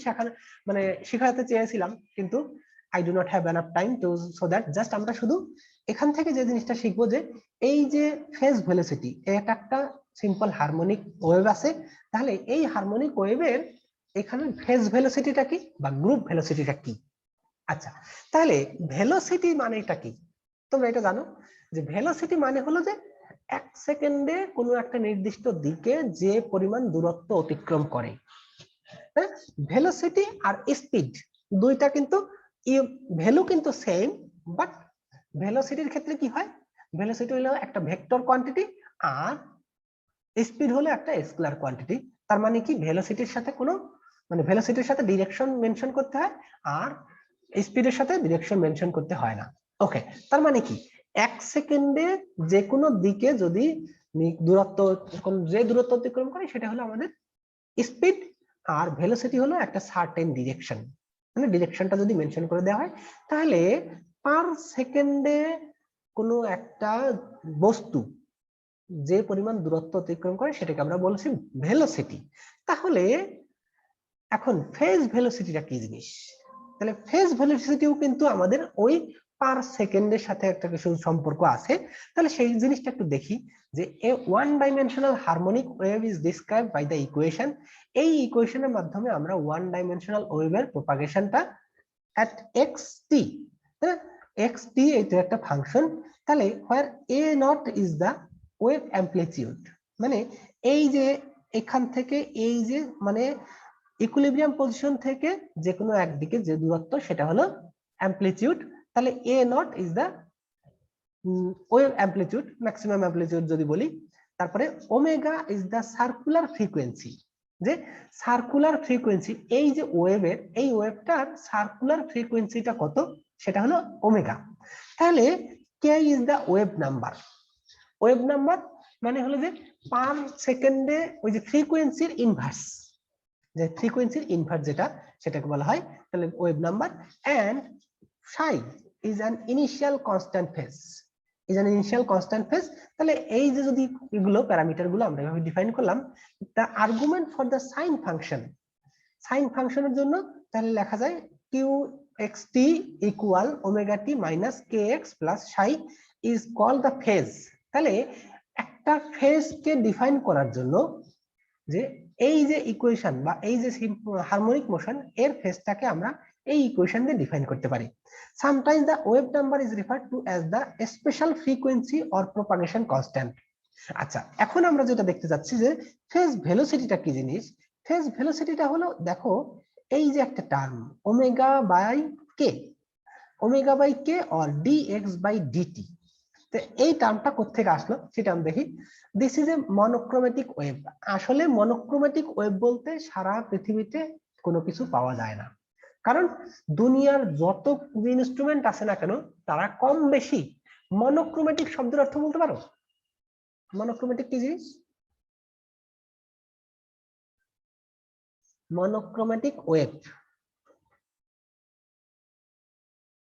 শেখাতে চেয়েছিলাম, কিন্তু I do not have enough time to so that just আমরা শুধু এখান থেকে যে জিনিসটা শিখবো যে এই যে ফেজ ভেলোসিটি, এটা একটা সিম্পল হারমোনিক ওয়েভ আছে, তাহলে এই হারমোনিক ওয়েভের এখানে ফেজ ভেলোসিটিটা কি বা গ্রুপ ভেলোসিটিটা কি। আচ্ছা, তাহলে ভেলোসিটি মানেটা কি তোমরা এটা জানো যে ভেলোসিটি মানে হলো যে এক সেকেন্ডে কোনো একটা নির্দিষ্ট দিকে যে পরিমাণ দূরত্ব অতিক্রম করে। হ্যাঁ, ভেলোসিটি আর স্পিড দুইটা কিন্তু ভ্যালু কিন্তু সেম, বাট ভেলোসিটির ক্ষেত্রে কি হয়, ভেলোসিটি হলো একটা ভেক্টর কোয়ান্টিটি আর স্পিড হলো একটা স্কেলার কোয়ান্টিটি। তার মানে কি ভেলোসিটির সাথে কোনো মানে ভেলোসিটির সাথে ডিরেকশন মেনশন করতে হয় আর স্পিডের সাথে ডিরেকশন মেনশন করতে হয় না। ওকে, তার মানে কি এক সেকেন্ডে যে কোনো দিকে যদি দূরত্ব যে দূরত্ব অতিক্রম করে সেটা হলো আমাদের স্পিড, আর ভেলোসিটি হলো একটা সার্টেন ডিরেকশন, মানে ডিরেকশনটা যদি মেনশন করে দেওয়া হয়, তাহলে পার সেকেন্ডে কোনো একটা বস্তু যে পরিমাণ দূরত্ব অতিক্রম করে সেটাকে আমরা বলছি ভেলোসিটি। তাহলে এখন ফেজ ভেলোসিটিটা কি জিনিস, তাহলে ফেজ ভেলোসিটিও কিন্তু আমাদের ওই পার সেকেন্ডের সাথে একটা কিছু সম্পর্ক আছে। তাহলে সেই জিনিসটা একটু দেখি যে a one dimensional harmonic wave is described by the equation. এই ইকুয়েশনের মাধ্যমে আমরা ওয়ান ডাইমেনশনাল ওয়েভের প্রপাগেশনটা at xt, হ্যাঁ xt এটা একটা ফাংশন। তাহলে where a naught is the wave amplitude, মানে এই যে এখান থেকে এই যে মানে ইকুইলিব্রিয়াম পজিশন থেকে যে কোনো একদিকে যে দূরত্ব সেটা হলো অ্যামপ্লিটিউড। তাহলে a naught is the wave amplitude, maximum amplitude যদি বলি। তারপরে omega is the circular frequency, যে সার্কুলার ফ্রিকোয়েন্সি এই যে ওয়েভের, এই ওয়েভটার সার্কুলার ফ্রিকোয়েন্সিটা কত সেটা হলো ওমেগা। তাহলে K is the wave number, wave number মানে হলো যে পার সেকেন্ডে ওই যে ফ্রিকোয়েন্সির ইনভার্স, যে ফ্রিকোয়েন্সির ইনভার্স যেটা সেটাকে বলা হয় তাহলে wave number. And psi is an initial constant phase, is an initial constant phase। তাহলে এই যে যদি এগুলো প্যারামিটার গুলো আমরা এভাবে ডিফাইন করলাম, the argument for the sin function, sin ফাংশনের জন্য তাহলে লেখা যায় qxt equal omega t minus kx plus psi is called the phase। তাহলে একটা ফেজ কে ডিফাইন করার জন্য যে এই যে ইকুয়েশন বা এই যে হারমোনিক মোশন এর ফেজটাকে আমরা এই ইকুয়েশন দিয়ে ডিফাইন করতে পারি। Sometimes the wave number is referred to as the special frequency or propagation constant। আচ্ছা, এখন আমরা যেটা দেখতে যাচ্ছি যে ফেজ ভেলোসিটিটা কি জিনিস। ফেজ ভেলোসিটিটা হলো দেখো এই যে একটা term omega by K, omega by K or DX by DT, তো এই টার্মটা কোত্থেকে আসলো সেটা আমরা দেখি। This is a monochromatic wave. আসলে মনোক্রোমেটিক ওয়েভ বলতে সারা পৃথিবীতে কোনো কিছু পাওয়া যায় না, কারণ দুনিয়ার যত ইনস্ট্রুমেন্ট আছে না কেন তারা কম বেশি মনোক্রোমেটিক শব্দের অর্থ বলতে পারো। মনোক্রোমেটিক কি জিনিস, মনোক্রোমেটিক ওয়েভ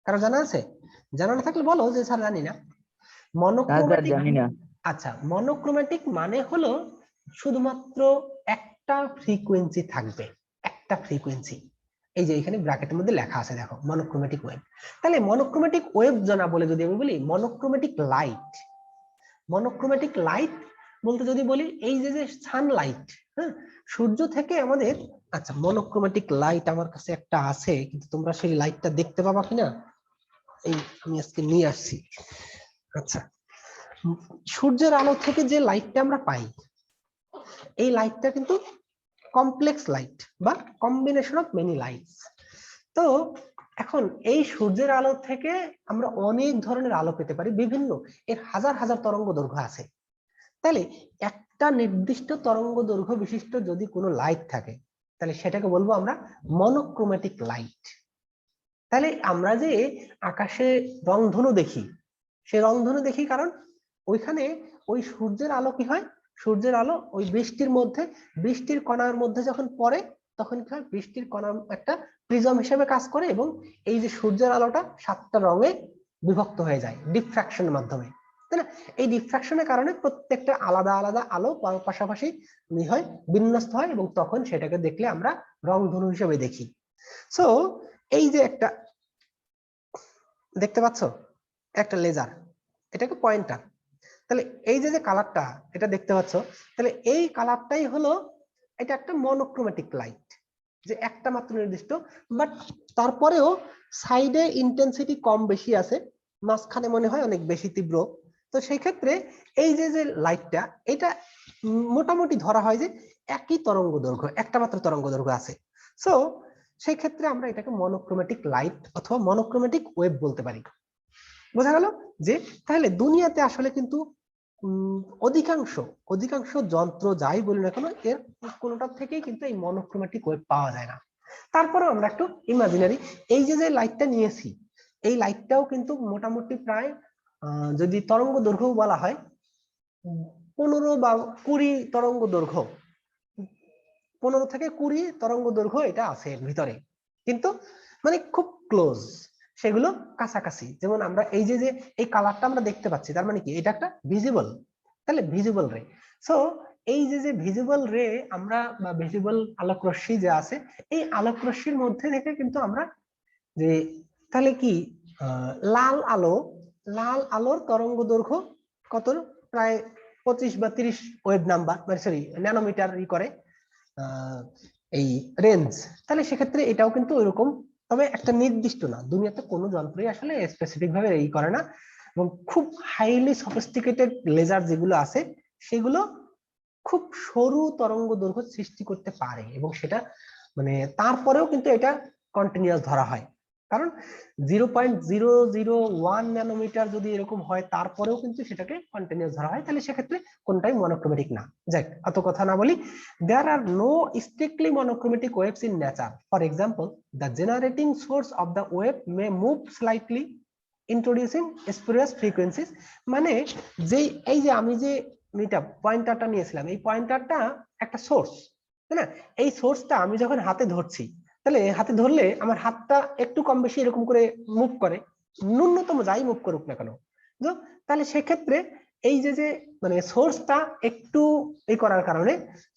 কারো জানা আছে? জানা না থাকলে বলো যে স্যার জানি না। মনোক্রোমেটিক, জানি না। আচ্ছা মনোক্রোমেটিক মানে হলো শুধুমাত্র একটা ফ্রিকোয়েন্সি থাকবে, একটা ফ্রিকোয়েন্সি। এই যে এখানে ব্র্যাকেটের মধ্যে লেখা আছে দেখো, মনোক্রোমেটিক ওয়েভ। তাহলে মনোক্রোমেটিক ওয়েভ জানা বলে যদি আমি বলি মনোক্রোমেটিক লাইট, মনোক্রোমেটিক লাইট বলতে যদি বলি এই যে যে সানলাইট, হ্যাঁ, সূর্য থেকে আমাদের, আচ্ছা মনোক্রোমেটিক লাইট আমার কাছে একটা আছে, কিন্তু তোমরা সেই লাইটটা দেখতে পাবা কিনা, এই আমি আজকে নিয়ে আসছি। আচ্ছা, সূর্যের আলো থেকে যে লাইটটা আমরা পাই, এই লাইটটা কিন্তু কমপ্লেক্স লাইট বা কম্বিনেশন অফ মেনি লাইটস। তো এখন এই সূর্যের আলো থেকে আমরা অনেক ধরনের আলো পেতে পারি, বিভিন্ন, এর হাজার হাজার তরঙ্গ দৈর্ঘ্য আছে। তাহলে একটা নির্দিষ্ট তরঙ্গ দৈর্ঘ্য বিশিষ্ট যদি কোনো লাইট থাকে, তাহলে সেটাকে বলবো আমরা মনোক্রোমেটিক লাইট। তাহলে আমরা যে আকাশে রংধনু দেখি, সেই রংধনু দেখি কারণ ওইখানে ওই সূর্যের আলো কি হয়, সূর্যের আলো ওই বৃষ্টির মধ্যে, বৃষ্টির কণার মধ্যে যখন পড়ে তখন কি হয়, বৃষ্টির কণা একটা প্রিজম হিসেবে কাজ করে এবং এই যে সূর্যের আলোটা 7টা রঙে বিভক্ত হয়ে যায় ডিফ্র্যাকশনের মাধ্যমে, তাই না? এই ডিফ্র্যাকশনের কারণে প্রত্যেকটা আলাদা আলাদা আলো পাশাপাশি হয়, বিন্যস্ত হয় এবং তখন সেটাকে দেখলে আমরা রংধনু হিসেবে দেখি। সো এই যে একটা দেখতে পাচ্ছ একটা লেজার, এটাকে পয়েন্টার। তাহলে এই যে যে কালারটা এটা দেখতে পাচ্ছ, তাহলে এই কালারটাই হলো, এটা একটা মনোক্রোমেটিক লাইট, যে একটা মাত্র নির্দিষ্ট, বাট তারপরেও সাইডে ইন্টেন্সিটি কম বেশি আছে, মাঝখানে মনে হয় অনেক বেশি তীব্র। তো সেই ক্ষেত্রে এই যে যে লাইটটা, এটা মোটামুটি ধরা হয় যে একই তরঙ্গ দৈর্ঘ্য, একটা মাত্র তরঙ্গ দৈর্ঘ্য আছে। সো সেই ক্ষেত্রে আমরা এটাকে মনোক্রোমেটিক লাইট অথবা মনোক্রোমেটিক ওয়েভ বলতে পারি। বোঝা গেল যে তাহলে দুনিয়াতে আসলে কিন্তু অধিকাংশ অধিকাংশ যন্ত্র যাই বলি না কেন, এর কোনোটার থেকেই কিন্তু এই মনোক্রোমেটিক ওয়েভ পাওয়া যায় না। তারপরে আমরা একটু ইমাজিনারি, এই যে যে লাইটটা নিয়েছি, এই লাইটটাও কিন্তু মোটামুটি প্রায় যদি তরঙ্গ দৈর্ঘ্য বলা হয় 15 বা 20 তরঙ্গ দৈর্ঘ্য, 15 থেকে 20 তরঙ্গ দৈর্ঘ্য এটা আছে এর ভিতরে, কিন্তু মানে খুব ক্লোজ, সেগুলো কাছাকাছি। যেমন আমরা এই যে যে এই কালারটা আমরা দেখতে পাচ্ছি, তার মানে কি এটা একটা ভিজিবল, তাহলে ভিজিবল রে। সো এই যে যে ভিজিবল রে আমরা বা ভিজিবল আলোক রশ্মি যে আছে, এই আলোক রশ্মির মধ্যে থেকে কিন্তু আমরা যে তাহলে কি লাল আলো, লাল আলোর তরঙ্গ দৈর্ঘ্য কত, প্রায় 25 বা 30 ওয়েভ নাম্বার, মানে সরি ন্যানোমিটার করে এই রেঞ্জ। তাহলে সেক্ষেত্রে এটাও কিন্তু ওইরকম, তবে একটা নির্দিষ্ট না, দুনিয়াতে কোনো যন্ত্রই আসলে স্পেসিফিক ভাবে এই করে না, এবং খুব হাইলি সফিস্টিকেটেড লেজার যেগুলো আছে সেগুলো খুব সরু তরঙ্গ দৈর্ঘ্য সৃষ্টি করতে পারে, এবং সেটা মানে তারপরেও কিন্তু এটা কন্টিনিউয়াস ধরা হয়, কারণ 0.001 ন্যানোমিটার যদি এরকম হয় তারপরেও কিন্তু সেটাকে কন্টিনিউয়াস ধরা হয়। তাহলে সেক্ষেত্রে কোনটাই মনোক্রোমেটিক না। যাক, অত কথা না বলি, there are no strictly monochromatic waves in nature. For example, the generating source of the wave may move slightly introducing spurious frequencies. মানে যে এই যে আমি যে এটা পয়েন্টারটা নিয়েছিলাম, এই পয়েন্টারটা একটা সোর্স, তাই না? এই সোর্সটা আমি যখন হাতে ধরছি, তাহলে হাতে ধরলে আমার হাতটা একটু কম বেশি এরকম করে মুভ করে, ন্যূনতম যাই মুভ করুক না কেন। তাহলে সেক্ষেত্রে এই যে যে মানে সোর্সটা একটু এই করার কারণে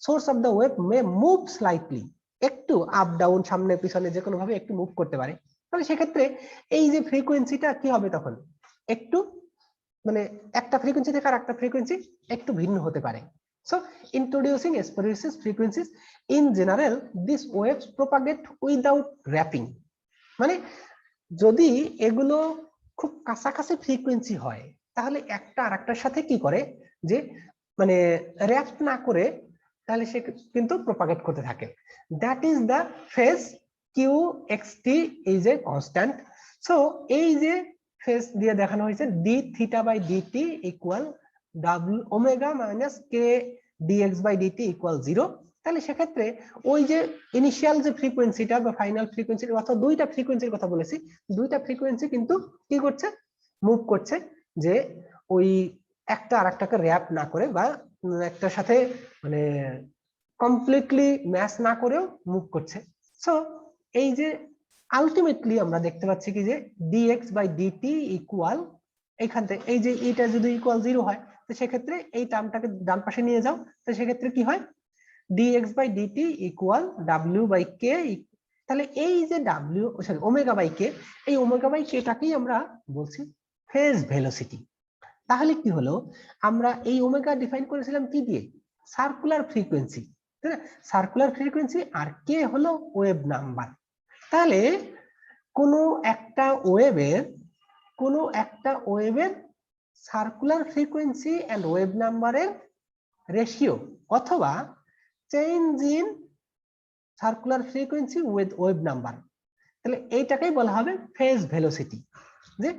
source of the wave May move slightly, একটু আপ ডাউন সামনে পিছনে যে কোনো ভাবে একটু মুভ করতে পারে। তাহলে সেক্ষেত্রে এই যে ফ্রিকোয়েন্সিটা কি হবে তখন, একটু মানে একটা ফ্রিকোয়েন্সি থেকে আর একটা ফ্রিকোয়েন্সি একটু ভিন্ন হতে পারে। So introducing spurious frequencies, in general these waves propagate without wrapping. মানে যদি এগুলো খুব কাছাকাছি ফ্রিকোয়েন্সি হয়, তাহলে একটা আরেকটার সাথে কি করে যে মানে র্যাপ না করে, তাহলে সে কিন্তু প্রপাগেট করতে থাকে। That is the phase q x t is a constant. So এই যে ফেজ দিয়ে দেখানো হয়েছে d theta by dt equal ডাব্লিউ omega minus k dx by dt equal 0। তাহলে সেক্ষেত্রে ওই যে ইনিশিয়াল যে ফ্রিকোয়েন্সিটা বা ফাইনাল ফ্রিকোয়েন্সি, অর্থাৎ দুইটা ফ্রিকোয়েন্সির কথা বলেছি, দুইটা ফ্রিকোয়েন্সি কিন্তু কি করছে, মুভ করছে, যে ওই একটা আরেকটাকে র্যাপ না করে বা একটার সাথে মানে কমপ্লিটলি ম্যাচ না করেও মুভ করছে। সো এই যে আলটিমেটলি আমরা দেখতে পাচ্ছি কি যে dx বাই dt ইকুয়াল, এইখান থেকে এই যে এটা যদি ইকুয়াল 0 হয়, তো সেক্ষেত্রে এই টার্মটাকে ডান পাশে নিয়ে যাও, তো সেক্ষেত্রে কি হয় dx by dt equal w by k। তাহলে এই যে w sorry omega by k, এই ওমেগা বাই k টাকেই আমরা বলছি ফেজ ভেলোসিটি। তাহলে কি হলো, আমরা এই ওমেগা ডিফাইন করেছিলাম কি দিয়ে, সার্কুলার ফ্রিকোয়েন্সি, তাই না? সার্কুলার ফ্রিকোয়েন্সি আর কে হলো ওয়েভ নাম্বার। তাহলে কোনো একটা ওয়েভের সার্কুলার ফ্রিকোয়েন্সি এন্ড ওয়েভ নাম্বারের রেশিও অথবা change in circular frequency with wave number, তাহলে এইটাকেই বলা হবে ফেজ ভেলোসিটি। যে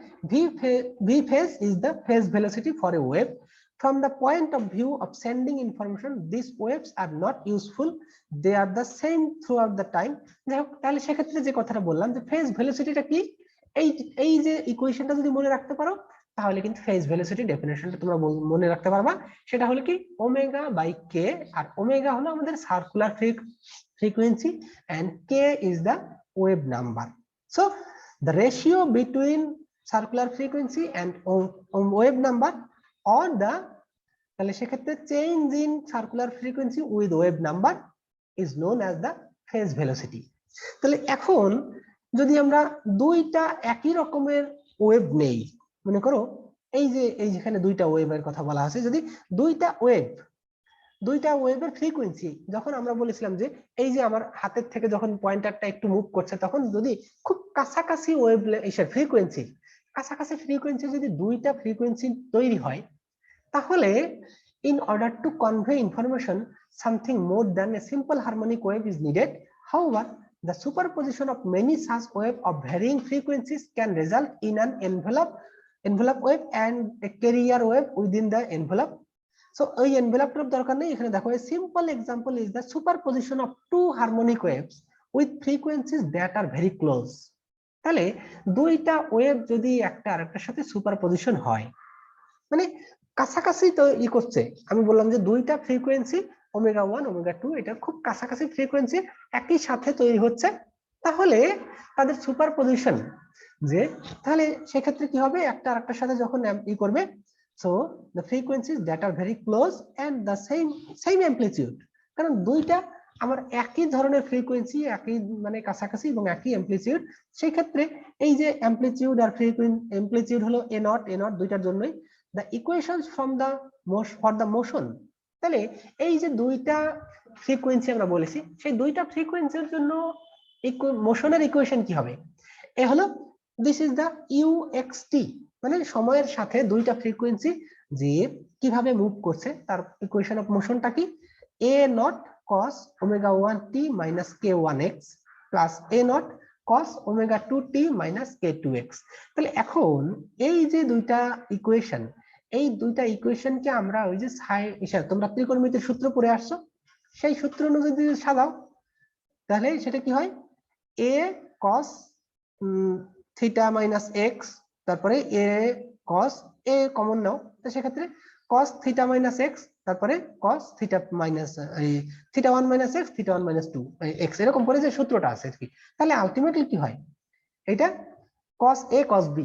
v phase is the phase velocity for a wave. From the point of view of sending information, these waves are not useful, they are the same throughout the time. তাহলে সেক্ষেত্রে যে কথাটা বললাম যে phase ভেলোসিটিটা কি, এই যে ইকুয়েশনটা যদি মনে রাখতে পারো তাহলে কিন্তু ফেজ ভেলোসিটি ডেফিনেশনটা তোমরা মনে রাখতে পারবা। সেটা হলো কি ওমেগা বাই কে, আর ওমেগা হলো আমাদের circular frequency and k is the wave number. So the ratio between circular frequency and wave number or the তাহলে সেক্ষেত্রে change in circular frequency with wave number is known as the phase velocity. তাহলে এখন যদি আমরা দুইটা একই রকমের wave নেই, মনে করো এই যেখানে দুইটা ওয়েভের কথা বলা আছে, যদি দুইটা ওয়েভের ফ্রিকোয়েন্সি, যখন আমরা বলেছিলাম যে এই যে আমার হাতের থেকে যখন পয়েন্টারটা একটু মুভ করছে তখন যদি খুব কাছাকাছি ওয়েভ ফ্রিকোয়েন্সি যদি দুইটা ফ্রিকোয়েন্সি তৈরি হয়, তাহলে in order to convey information something more than a simple harmonic wave is needed. However, the superposition of many such waves of varying frequencies can result in an envelope wave and a carrier wave within the envelope. So এই envelope দরকার নেই, এখানে দেখো a simple example is the superposition of two harmonic waves with frequencies that are very close. তাহলে দুইটা wave যদি একটা আরেকটার সাথে সুপারপজিশন হয়, মানে কাছাকাছি তো করছে, আমি বললাম যে দুইটা ফ্রিকোয়েন্সি ওমেগা 1 ওমেগা 2 এটা খুব কাছাকাছি ফ্রিকোয়েন্সি একই সাথে তৈরি হচ্ছে, তাহলে তাদের সুপারপজিশন তাহলে সেক্ষেত্রে কি হবে, একটা আরেকটার সাথে যখন করবে, so the frequencies that are very close and the same amplitude, কারণ দুইটা আমার একই ধরনের ফ্রিকোয়েন্সি, একই মানে কাছাকাছি এবং একই অ্যামপ্লিটিউড, সেই ক্ষেত্রে এই যে অ্যামপ্লিটিউড আর অ্যামপ্লিটিউড হলো এ নট দুইটার জন্যই the equations from the for the motion, তাহলে এই যে দুইটা ফ্রিকোয়েন্সি আমরা বলেছি, সেই দুইটা ফ্রিকোয়েন্সির জন্য মোশনের ইকুয়েশন কি হবে, এ হলো দিস ইজ দা uxt, মানে সময়ের সাথে দুইটা ফ্রিকোয়েন্সি যে কিভাবে মুভ করছে তার ইকুয়েশন অফ মোশনটা কি, a not cos omega 1t minus k1x plus a not cos omega 2t minus k2x। তাহলে এখন এই যে দুইটা ইকুয়েশন, এই দুইটা ইকুয়েশনকে আমরা ওই যে তোমরা ত্রিকোণমিতির সূত্র পড়ে আসছো, সেই সূত্র অনুযায়ী যদি সাজাও তাহলে সেটা কি হয়, a cos theta minus x, তারপরে a cos a কমন নাও, তো সেক্ষেত্রে cos থিটা মাইনাস এক্স, তারপরে cos theta minus theta 1 minus x, theta 1 minus 2 x, এরকম করে যে সূত্রটা আছে কি, তাহলে আলটিমেটলি কি হয়, এটা cos a cos b,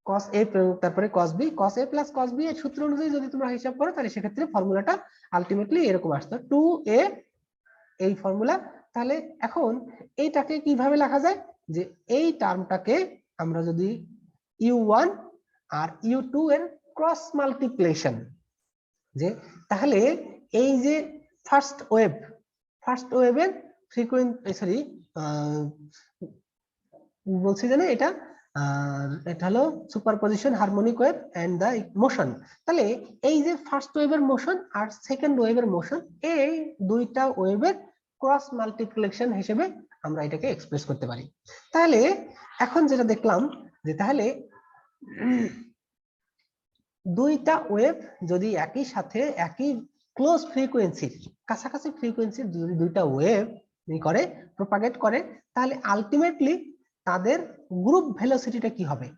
cos a তারপরে cos b, cos a plus cos b এর সূত্র অনুযায়ী যদি তোমরা হিসাব করো তাহলে সেক্ষেত্রে ফর্মুলাটা আলটিমেটলি এরকম আসতো 2a, এই ফর্মুলা। তাহলে এখন এইটাকে কিভাবে লেখা যায়, যে এই টার্মটাকে আমরা যদি u1 আর u2 এর ক্রস মাল্টিপ্লিকেশন, যে তাহলে এই যে ফার্স্ট ওয়েভের ফ্রিকোয়েন্সি বলছি জানো এটা হলো superposition harmonic wave and the motion. তাহলে এই যে ফার্স্ট ওয়েভের মোশন আর সেকেন্ড ওয়েভের মোশন, এই দুইটা ওয়েভের ক্রস মাল্টিপ্লিকেশন হিসেবে আমরা এটাকে এক্সপ্রেস করতে পারি। তাহলে এখন যেটা দেখলাম যে তাহলে দুইটা ওয়েভ যদি একই সাথে একই ক্লোজ ফ্রিকোয়েন্সির কাছাকাছি ফ্রিকোয়েন্সির যদি দুইটা ওয়েভ করে প্রপাগেট করে, তাহলে আলটিমেটলি তাদের গ্রুপ ভেলোসিটিটা কি হবে,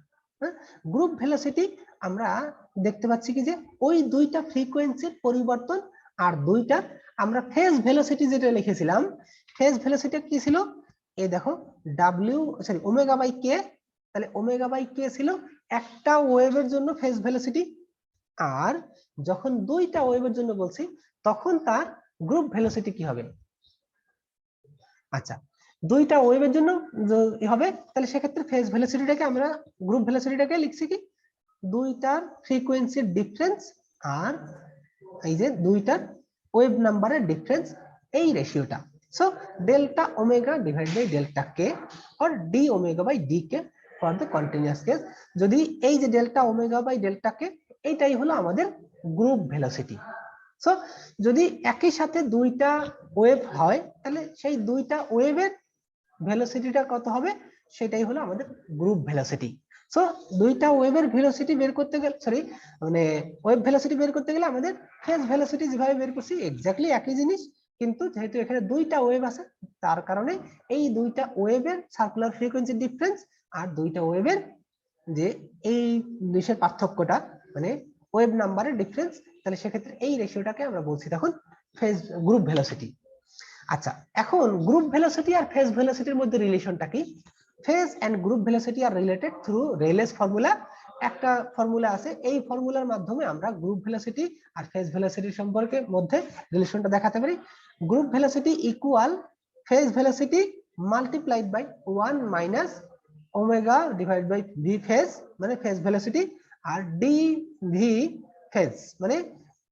গ্রুপ ভেলোসিটি আমরা দেখতে পাচ্ছি কি যে ওই দুইটা ফ্রিকোয়েন্সির পরিবর্তন আর দুইটা আমরা ফেজ ভেলোসিটি যেটা লিখেছিলাম, ফেজ ভেলোসিটি কি ছিল, এই দেখো ওমেগা বাই কে, তাহলে ওমেগা বাই কে ছিল একটা ওয়েভের জন্য ফেজ ভেলোসিটি, আর যখন দুইটা ওয়েভের জন্য বলছি তখন তার গ্রুপ ভেলোসিটি কি হবে? আচ্ছা, দুইটা ওয়েভের জন্য হবে, তাহলে সেক্ষেত্রে ফেজ ভেলোসিটিটাকে আমরা গ্রুপ ভেলোসিটিটাকে লিখছি কি দুইটার ফ্রিকোয়েন্সির ডিফারেন্স আর এই যে দুইটার ওয়েভ নাম্বারের ডিফারেন্স, এই রেশিওটা। So delta omega divide by delta K or D omega by D K for the continuous case. যদি এই যে delta omega by delta K, এইটাই হলো আমাদের গ্রুপ ভেলোসিটি। সো যদি একই সাথে দুইটা ওয়েভ হয়, তাহলে সেই দুইটা ওয়েভের ভেলোসিটিটা কত হবে, সেটাই হলো আমাদের গ্রুপ ভেলোসিটি। সো দুইটা ওয়েভের ভেলোসিটি বের করতে গেলে, সরি মানে ওয়েভ ভেলোসিটি বের করতে গেলে আমাদের ফেজ ভেলোসিটি যেভাবে বের করছি এক্স্যাক্টলি একই জিনিস, কিন্তু যেহেতু এখানে দুইটা ওয়েভ আছে তার কারণে এই দুইটা ওয়েভের সার্কুলার ফ্রিকোয়েন্সি ডিফারেন্স আর দুইটা ওয়েভের যে এই জিনিসের পার্থক্যটা মানে ওয়েভ নাম্বারের ডিফারেন্স, তাহলে সেক্ষেত্রে এই রেশিওটাকে আমরা বলছি তখন ফেজ গ্রুপ ভেলোসিটি। আচ্ছা, এখন গ্রুপ ভেলোসিটি আর ফেজ ভেলোসিটির মধ্যে রিলেশনটা কি? Phase and group velocity are related through Rayleigh's formula. একটা ফর্মুলা আছে, এই ফর্মুলার মাধ্যমে আমরা গ্রুপ ভেলোসিটি আর ফেজ ভেলোসিটি সম্পর্কে মধ্যে রিলেশনটা দেখাতে পারি। Group velocity equal phase velocity multiplied by 1 minus omega divide by V phase মানে ফেজ ভেলোসিটি, আর ডি ভি ফেজ মানে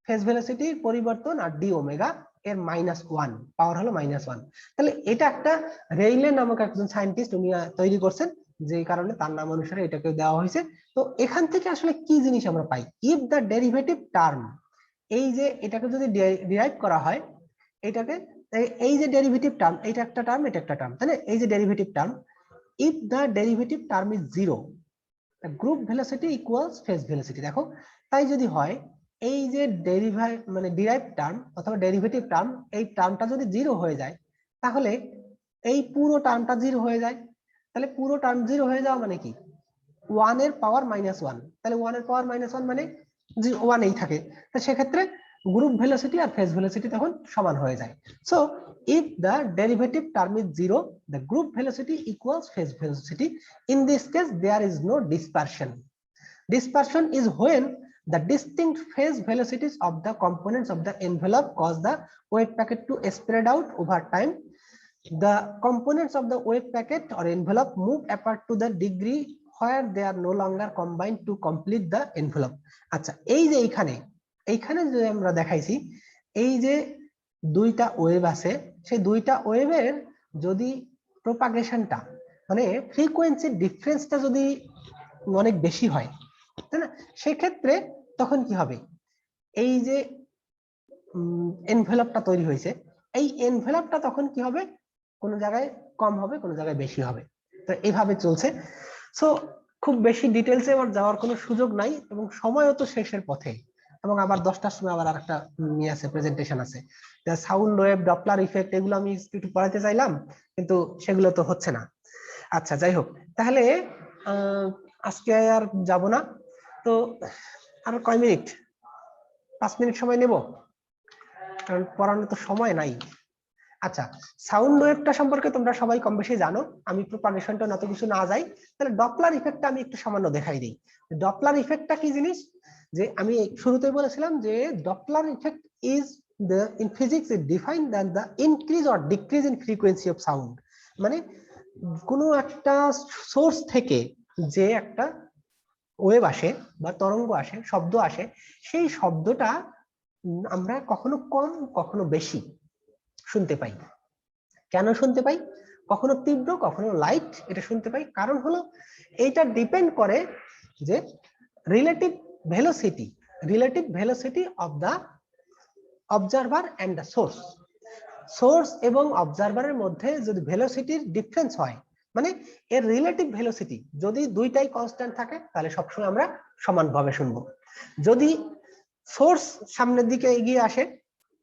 ফেজ ভেলোসিটির পরিবর্তন, আর ডি ওমেগা এর -1 পাওয়ার হলো -1। তাহলে এটা একটা রেইলে নামক একজন সায়েন্টিস্ট উনি তৈরি করছেন, যে কারণে তার নাম অনুসারে এটাকে দেওয়া হয়েছে। তো এখান থেকে আসলে কি জিনিস আমরা পাই? ইফ দ্য ডেরিভেটিভ টার্ম, এই যে এটাকে যদি ডিরাইভ করা হয়, এটাকে এই যে ডেরিভেটিভ টার্ম, এটা একটা টার্ম, এটা একটা টার্ম, তাই না? এই যে derivative term, if the derivative term is 0, group velocity equals phase velocity. দেখো, তাই যদি হয় এই যে ডিরাইভ টার্ম অথবা ডেরিভেটিভ টার্ম, এই টার্মটা যদি 0 হয়ে যায়, তাহলে এই পুরো টার্মটা 0 হয়ে যায়। তাহলে পুরো টার্ম 0 হয়ে যাওয়া মানে কি? 1 এর পাওয়ার -1, তাহলে 1 এর পাওয়ার -1 মানে 1 এই থাকে। তো সেক্ষেত্রে গ্রুপ ভেলোসিটি আর ফেজ ভেলোসিটি তখন সমান হয়ে যায়। So if the derivative term is 0, the group velocity equals phase velocity. In this case, there is no dispersion. Dispersion is when the distinct phase velocities of the components of the envelope cause the wave packet to spread out over time. The components of the wave packet or envelope move apart to the degree where they are no longer combined to complete the envelope. আচ্ছা, এই যে এইখানে যে আমরা দেখাইছি, এই যে দুইটা ওয়েভ আছে, সেই দুইটা ওয়েভের যদি প্রপাগেশনটা মানে ফ্রিকোয়েন্সি ডিফারেন্সটা যদি অনেক বেশি হয়, তাই না? সেক্ষেত্রে তখন কি হবে? এই যে এনভেলপটা তৈরি হয়েছে, এই এনভেলপটা তখন কি হবে? কোনো জায়গায় কম হবে, কোনো জায়গায় বেশি হবে। তো এইভাবে চলছে। সো খুব বেশি ডিটেলসে আমার যাওয়ার কোনো সুযোগ নাই, এবং সময়ও তো শেষের পথে, এবং আবার 10টার সময় আবার আরেকটা নিয়ে আছে, প্রেজেন্টেশন আছে। সাউন্ড ওয়েভ, ডপলার ইফেক্ট, এগুলো আমি একটু পড়াতে চাইলাম, কিন্তু সেগুলো তো হচ্ছে না। আচ্ছা, যাই হোক, তাহলে আজকে আর যাব না। তো আর কয় মিনিট? 5 মিনিট সময় নেব, কারণ পড়ানোর তো সময় নাই। আচ্ছা, সাউন্ড ওয়েভটা সম্পর্কে তোমরা সবাই কম বেশি জানো, আমি প্রপাগেশনটা না তো কিছু না যাই, তাহলে ডপলার ইফেক্টটা আমি একটু সামান্য দেখাই দিই। ডপলার ইফেক্টটা কি জিনিস? যে আমি শুরুতেই বলেছিলাম যে Doppler effect is the in physics it defined that the increase or decrease in frequency of sound, মানে কোনো একটা সোর্স থেকে যে একটা ওয়েভ আসে বা তরঙ্গ আসে, শব্দ আসে, সেই শব্দটা আমরা কখনো কম কখনো বেশি শুনতে পাই। কেন শুনতে পাই? কখনো তীব্র কখনো লাইট, এটা শুনতে পাই। কারণ হলো এইটা ডিপেন্ড করে যে relative velocity of the observer and the source. Source এবং অবজারভারের মধ্যে যদি ভেলোসিটির ডিফারেন্স হয়, মানে এর রিলেটিভ ভেলোসিটি যদি দুইটাই কনস্ট্যান্ট থাকে, তাহলে সবসময় আমরা সমানভাবে শুনবো। যদি সোর্স সামনের দিকে এগিয়ে আসে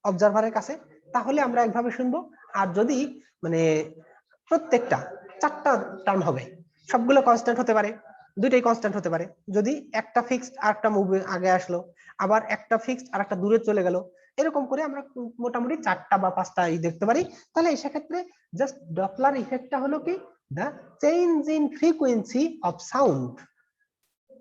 অবজারভারের কাছে, তাহলে আমরা একভাবে শুনবো। আর যদি মানে প্রত্যেকটা 4টা টার্ম হবে, সবগুলো কনস্ট্যান্ট হতে পারে, দুইটাই কনস্ট্যান্ট হতে পারে। যদি একটা ফিক্সড আর একটা মুভ আগে আসলো, আবার একটা ফিক্সড আর একটা দূরে চলে গেল, এরকম করে আমরা মোটামুটি 4টা বা 5টা দেখতে পারি। তাহলে সেক্ষেত্রে জাস্ট ডপলার ইফেক্টটা হলো কি, the change in frequency of sound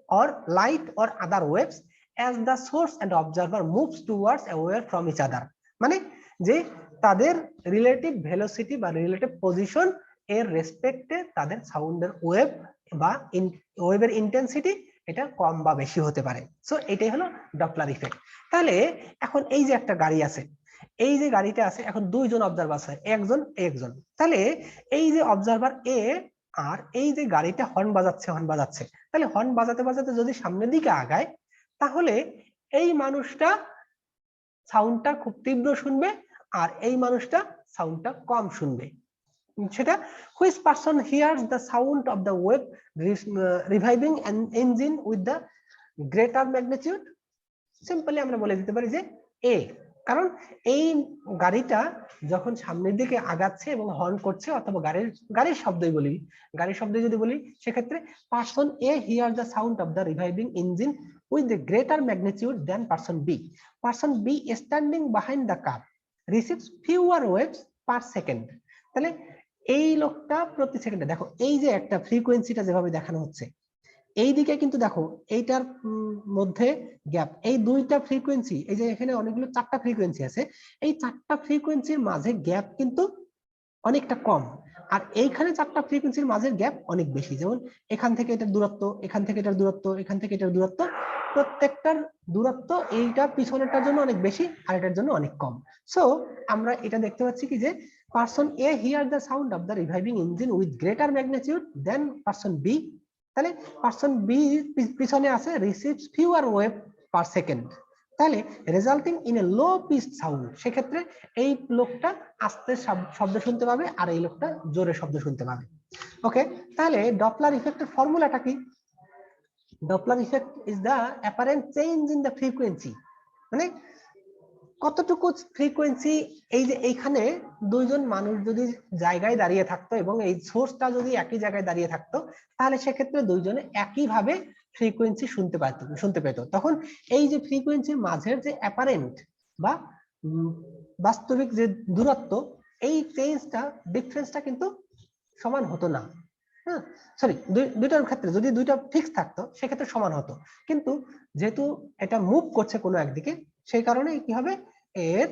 or light or other waves as the source and observer moves towards away from each other। মানে যে তাদের রিলেটিভ ভেলোসিটি বা রিলেটিভ পজিশন এর রেসপেক্টে তাদের সাউন্ডের ওয়েভ বা ওয়েভের ইন্টেন্সিটি এটা কম বা বেশি হতে পারে। সো এটাই হলো ডপলার ইফেক্ট। তাহলে এখন এই যে একটা গাড়ি আছে, এই যে গাড়িটা আছে, এখন দুইজন অবজারভার আছে, একজন। তাহলে এই যে অবজারভার এ আর এই যে গাড়িটা হর্ন বাজাচ্ছে, তাহলে হর্ন বাজাতে বাজাতে যদি সামনের দিকে আগায়, তাহলে এই মানুষটা সাউন্ডটা খুব তীব্র শুনবে আর এই মানুষটা সাউন্ডটা কম শুনবে। সেটা which person hears the sound of the wave reviving an engine with the greater magnitude? Simply আমরা বলে দিতে পারি যে এ, কারণ এই গাড়িটা যখন সামনের দিকে আগাচ্ছে এবং হর্ন করছে, অথবা গাড়ির শব্দই বলি, গাড়ির শব্দ যদি বলি, সেক্ষেত্রে person A hear the sound of the reviving engine with the greater magnitude then person B. Person B standing behind the car receives fewer waves per second. তাহলে এই লোকটা প্রতি সেকেন্ডে, দেখো এই যে একটা ফ্রিকোয়েন্সিটা যেভাবে দেখানো হচ্ছে, এই দিকে কিন্তু দেখো এইটার মধ্যে গ্যাপ, এই দুইটা ফ্রিকোয়েন্সি, এই যে এখানে অনেকগুলো 4টা ফ্রিকোয়েন্সি আছে, এই 4টা ফ্রিকোয়েন্সির মাঝে গ্যাপ কিন্তু অনেকটা কম, আর এইখানে 4টা ফ্রিকোয়েন্সির মাঝের গ্যাপ অনেক বেশি। যেমন এখান থেকে এটার দূরত্ব, এখান থেকে এটার দূরত্ব, এখান থেকে এটার দূরত্ব, প্রত্যেকটার দূরত্ব এইটা পিছনেরটার জন্য অনেক বেশি আর এটার জন্য অনেক কম। সো আমরা এটা দেখতে পাচ্ছি কি যে person A hear the sound of the reviving engine with greater magnitude then person B. তাহলে পারসন বি পিছনে আছে receives fewer wave per second, তাহলে resulting in a low pitch sound. সেক্ষেত্রে এই লোকটা আস্তে শব্দ শুনতে পাবে আর এই লোকটা জোরে শব্দ শুনতে পাবে। ওকে, তাহলে ডপলার ইফেক্টের ফর্মুলাটা কি? Doppler effect is the apparent change in the frequency, মানে কতটুকু ফ্রিকোয়েন্সি, এই যে এইখানে দুইজন মানুষ যদি জায়গায় দাঁড়িয়ে থাকতো এবং এই সোর্সটা যদি একই জায়গায় দাঁড়িয়ে থাকতো, তাহলে সেক্ষেত্রে দুইজনে একইভাবে ফ্রিকোয়েন্সি শুনতে পেত। তখন এই যে ফ্রিকোয়েন্সির মাঝের যে অ্যাপারেন্ট বা বাস্তবিক যে দূরত্ব, এই চেঞ্জটা, ডিফারেন্সটা কিন্তু সমান হতো না। হ্যাঁ, সরি, দুইটার ক্ষেত্রে যদি দুইটা ফিক্স থাকতো সেক্ষেত্রে সমান হতো, কিন্তু যেহেতু এটা মুভ করছে কোনো একদিকে, সেই কারণে কি হবে, এর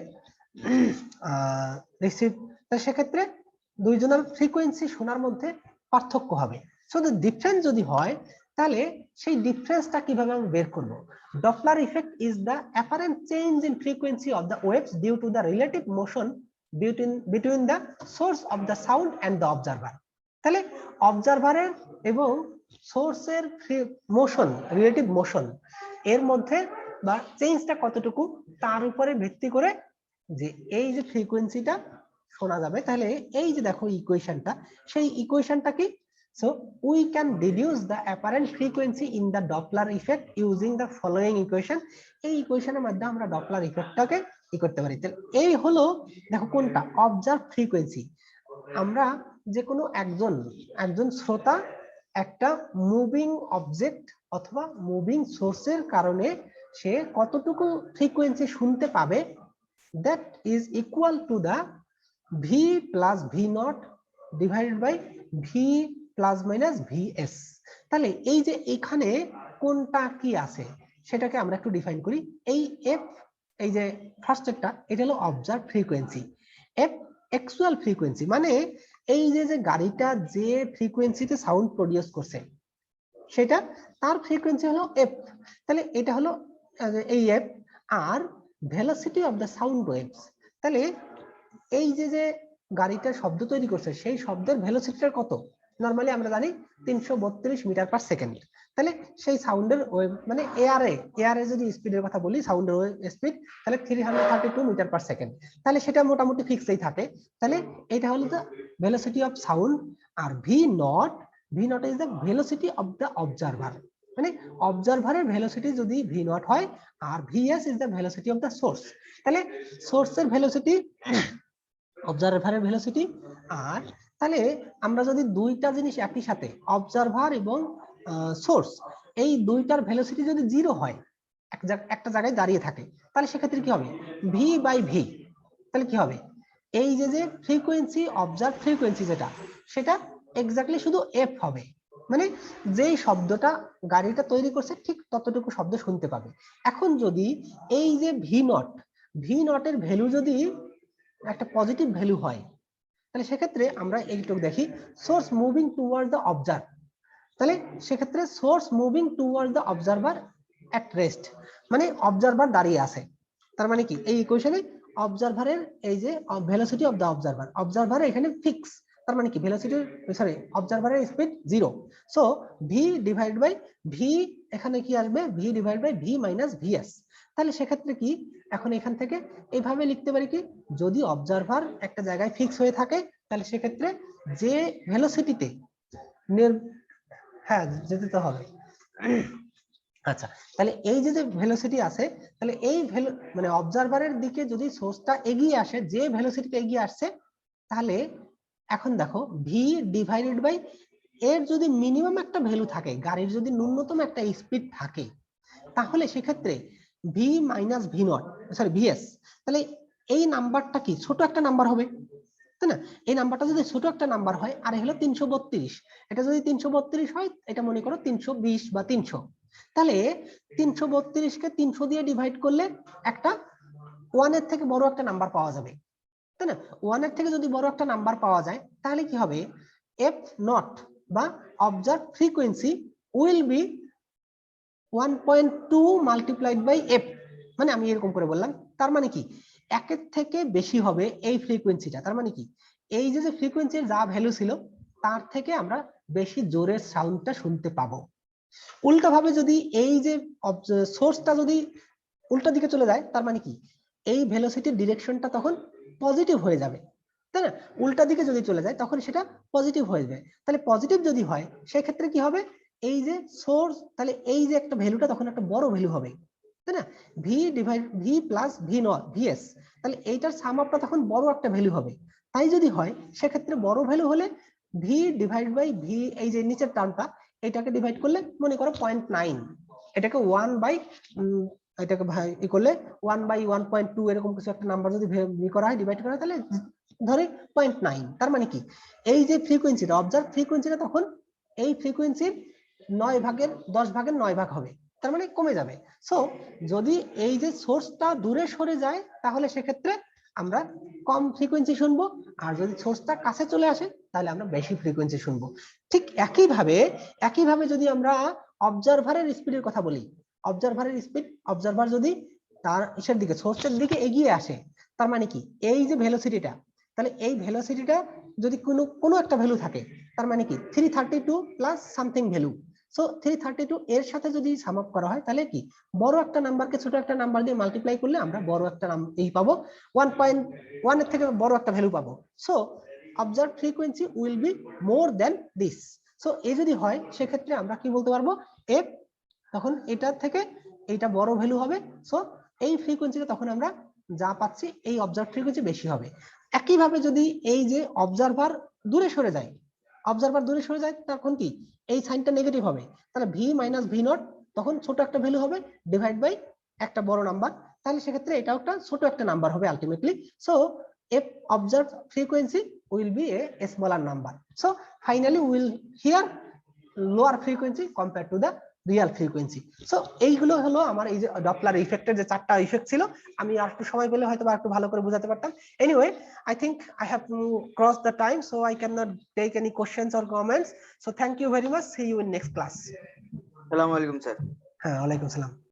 রিসিভ, সেক্ষেত্রে দুইজনের ফ্রিকোয়েন্সি শোনার মধ্যে পার্থক্য হবে। শুধু ডিফারেন্স যদি হয়, তাহলে সেই ডিফারেন্সটা কিভাবে আমি বের করব? Doppler effect is the apparent change in frequency of the waves due to the relative motion between the source of the sound and the observer। তাহলে অবজারভারের এবং সোর্সের মোশন, রিলেটিভ মোশন এর মধ্যে বা চেঞ্জটা কতটুকু, তার উপরে ভিত্তি করে যে এই যে ফ্রিকোয়েন্সিটা শোনা যাবে। তাহলে এই যে দেখো ইকুয়েশনটা, সেই ইকুয়েশনটা কি? So we can deduce the apparent frequency in the Doppler effect using the following equation. এই ইকুয়েশনের মাধ্যমে আমরা ডপলার ইফেক্টটাকে কি করতে পারি। এই হলো দেখো কোনটা অবজার্ভ ফ্রিকোয়েন্সি। আমরা যে কোনো একজন শ্রোতা একটা মুভিং অবজেক্ট অথবা মুভিং সোর্সের কারণে সে কতটুকু ফ্রিকোয়েন্সি শুনতে পাবে, that is equal to the v plus v naught divided by v plus minus VS. তাহলে এই যে এখানে কোনটা কি আছে সেটাকে আমরা একটু ডিফাইন করি। এই এফ, এই যে ফার্স্ট একটা, এটা হলো observe frequency. F actual frequency, মানে এই যে গাড়িটা যে ফ্রিকোয়েন্সিতে সাউন্ড প্রডিউস করছে সেটা তার ফ্রিকোয়েন্সি হলো এফ। তাহলে এটা হলো এই এফ, আর velocity of the sound waves, তাহলে এই যে গাড়িটা শব্দ তৈরি করছে সেই শব্দের ভেলোসিটিটা কত, নরমালি আমরা জানি 332 মিটার পার সেকেন্ড। তাহলে সেই সাউন্ডের ওয়েভ, মানে এয়ারে যদি স্পিডের কথা বলি, সাউন্ডের স্পিড তাহলে 332 মিটার পার সেকেন্ড, তাহলে সেটা মোটামুটি ফিক্সই থাকে। তাহলে এটা হলো দ্য ভেলোসিটি অফ সাউন্ড। আর V not is the velocity of the observer, মানে অবজারভারের ভেলোসিটি যদি ভি নট হয়, আর VS is the velocity of the source. তাহলে সোর্সের ভেলোসিটি, অবজারভারের ভেলোসিটি, আর তাহলে আমরা যদি দুইটা জিনিস একই সাথে, অবজারভার এবং সোর্স, এই দুইটার ভেলোসিটি যদি জিরো হয়, একটা জায়গায় দাঁড়িয়ে থাকে, তাহলে সেক্ষেত্রে কি হবে, ভি বাই ভি। তাহলে কি হবে, এই যে ফ্রিকোয়েন্সি, অবজার্ভ ফ্রিকোয়েন্সি যেটা, সেটা এক্স্যাক্টলি শুধু এফ হবে, মানে যেই শব্দটা গাড়িটা তৈরি করছে ঠিক ততটুকু শব্দ শুনতে পাবে। এখন যদি এই যে ভি নট এর ভ্যালু যদি একটা পজিটিভ ভ্যালু হয়, তাহলে সেক্ষেত্রে আমরা এইটুকু দেখি source moving toward the observe. তাহলে সেক্ষেত্রে source moving toward the observer at rest, মানে অবজারভার দাঁড়িয়ে আছে। তার মানে কি এই ইকুয়েশনে অবজারভারের এই যে velocity of the observer, observer এখানে ফিক্স, তার মানে কি ভেলোসিটি সরি অবজারভারের speed 0, so V divide by V, এখানে কি আসবে V divide by V minus VS. তাহলে সেক্ষেত্রে কি এখন এখান থেকে এইভাবে লিখতে পারি কি, যদি অবজারভার একটা জায়গায় ফিক্স হয়ে থাকে তাহলে সেক্ষেত্রে যে ভেলোসিটিতে হ্যাঁ যেতে তো হবে। আচ্ছা, তাহলে এই যে ভেলোসিটি আছে, তাহলে এই মানে অবজারভারের দিকে যদি সোর্সটা এগিয়ে আসে, যে ভেলোসিটিতে এগিয়ে আসছে, তাহলে এখন দেখো ভি ডিভাইডেড বাই এর যদি মিনিমাম একটা ভ্যালু থাকে, গাড়ির যদি ন্যূনতম একটা স্পিড থাকে, তাহলে সেক্ষেত্রে v minus v naught sorry v s, তাহলে এই নাম্বারটা কি ছোট একটা নাম্বার হবে, তাই না? এই নাম্বারটা যদি ছোট একটা নাম্বার হয়, আর হলো 332, এটা যদি 332 হয়, এটা মনে করো 320 বা 300, তাহলে 332 কে 300 দিয়ে ডিভাইড করলে একটা 1 এর থেকে বড় একটা নাম্বার পাওয়া যাবে, তাই না? 1 এর থেকে যদি বড় একটা নাম্বার পাওয়া যায়, তাহলে কি হবে, এফ নট বা observe frequency will be 1.2 multiplied by f, মানে আমি এরকম করে বললাম, তার মানে কি একের থেকে বেশি হবে এই ফ্রিকোয়েন্সিটা, তার মানে কি এই যে ফ্রিকোয়েন্সির যা ভ্যালু ছিল তার থেকে আমরা বেশি জোরের সাউন্ডটা শুনতে পাবো। উল্টা ভাবে যদি এই যে সোর্সটা যদি উল্টা দিকে চলে যায়, তার মানে কি এই ভেলোসিটির ডিরেকশনটা তখন পজিটিভ হয়ে যাবে, তাই না? উল্টা দিকে যদি চলে যায় তখন সেটা পজিটিভ হয়ে যাবে, তাহলে পজিটিভ যদি হয় সেক্ষেত্রে কি হবে, এই যে সোর্স, তাহলে এই যে একটা ভ্যালুটা তখন একটা বড় ভ্যালু হবে, তাই না? V divide v plus v naught v s, তাহলে এইটার সাম আপটা তখন বড় একটা ভ্যালু হবে। তাই যদি হয় সেক্ষেত্রে বড় ভ্যালু হলে ভি ডিভাইড বাই ভি, এই যে নিচের টার্মটা এটাকে ডিভাইড করলে মনে করো 0.9, এটাকে 1 বাই এটাকে ভাই ই করলে 1 বাই 1.2 এরকম কিছু একটা নাম্বার যদি করা হয়, ডিভাইড করা হয়, তাহলে ধরে 0.9, তার মানে কি এই যে ফ্রিকোয়েন্সিটা অবজার্ভ ফ্রিকোয়েন্সিটা তখন এই ফ্রিকোয়েন্সির 9 ভাগের 10 ভাগের 9 ভাগ হবে, তার মানে কমে যাবে। সো যদি এই যে সোর্সটা দূরে সরে যায় তাহলে সেক্ষেত্রে আমরা কম ফ্রিকোয়েন্সি শুনবো, আর যদি সোর্সটা কাছে চলে আসে তাহলে আমরা বেশি ফ্রিকোয়েন্সি শুনবো। ঠিক একইভাবে যদি আমরা অবজারভারের স্পিডের কথা বলি, অবজারভারের স্পিড, অবজারভার যদি তার ইসের দিকে সোর্সের দিকে এগিয়ে আসে, তার মানে কি এই যে ভেলোসিটিটা, তাহলে এই ভেলোসিটিটা যদি কোনো একটা ভ্যালু থাকে, তার মানে কি 332 প্লাস সামথিং ভ্যালু, সো 332 এর সাথে যদি সাম আপ করা হয় তাহলে কি বড় একটা নাম্বারকে ছোট একটা নাম্বার দিয়ে মাল্টিপ্লাই করলে আমরা বড় একটা এই পাবো, 1.1 এর থেকে বড় একটা ভ্যালু পাবো। So observe frequency will be more than this. So এই যদি হয় সেক্ষেত্রে আমরা কি বলতে পারবো, এফ তখন এটার থেকে এইটা বড় ভ্যালু হবে, সো এই ফ্রিকোয়েন্সিটা তখন আমরা যা পাচ্ছি এই অবজার্ভ ফ্রিকোয়েন্সি বেশি হবে। একইভাবে যদি এই যে অবজারভার দূরে সরে যায়, অবজারভার দূরে সরে যায় তখন কি এই সাইনটা নেগেটিভ হবে, তাহলে ভি মাইনাস ভি নট তখন ছোট একটা ভ্যালু হবে ডিভাইড বাই একটা বড় নাম্বার, তাহলে সেক্ষেত্রে এটাও একটা ছোট একটা নাম্বার হবে ultimately. So F observe frequency will B A smaller number, so finally will here lower frequency compare to the Real frequency. So এইগুলো হলো আমার এই যে ডপলার ইফেক্টের যে 4টা ইফেক্ট ছিল, আমি আর একটু সময় পেলে হয়তো একটু ভালো করে বোঝাতে পারতাম। Anyway, I think I have crossed the time, so I cannot take any questions or comments. So thank you very much. See you in next class. আসসালামু আলাইকুম স্যার। হ্যাঁ, ওয়ালাইকুম আসসালাম।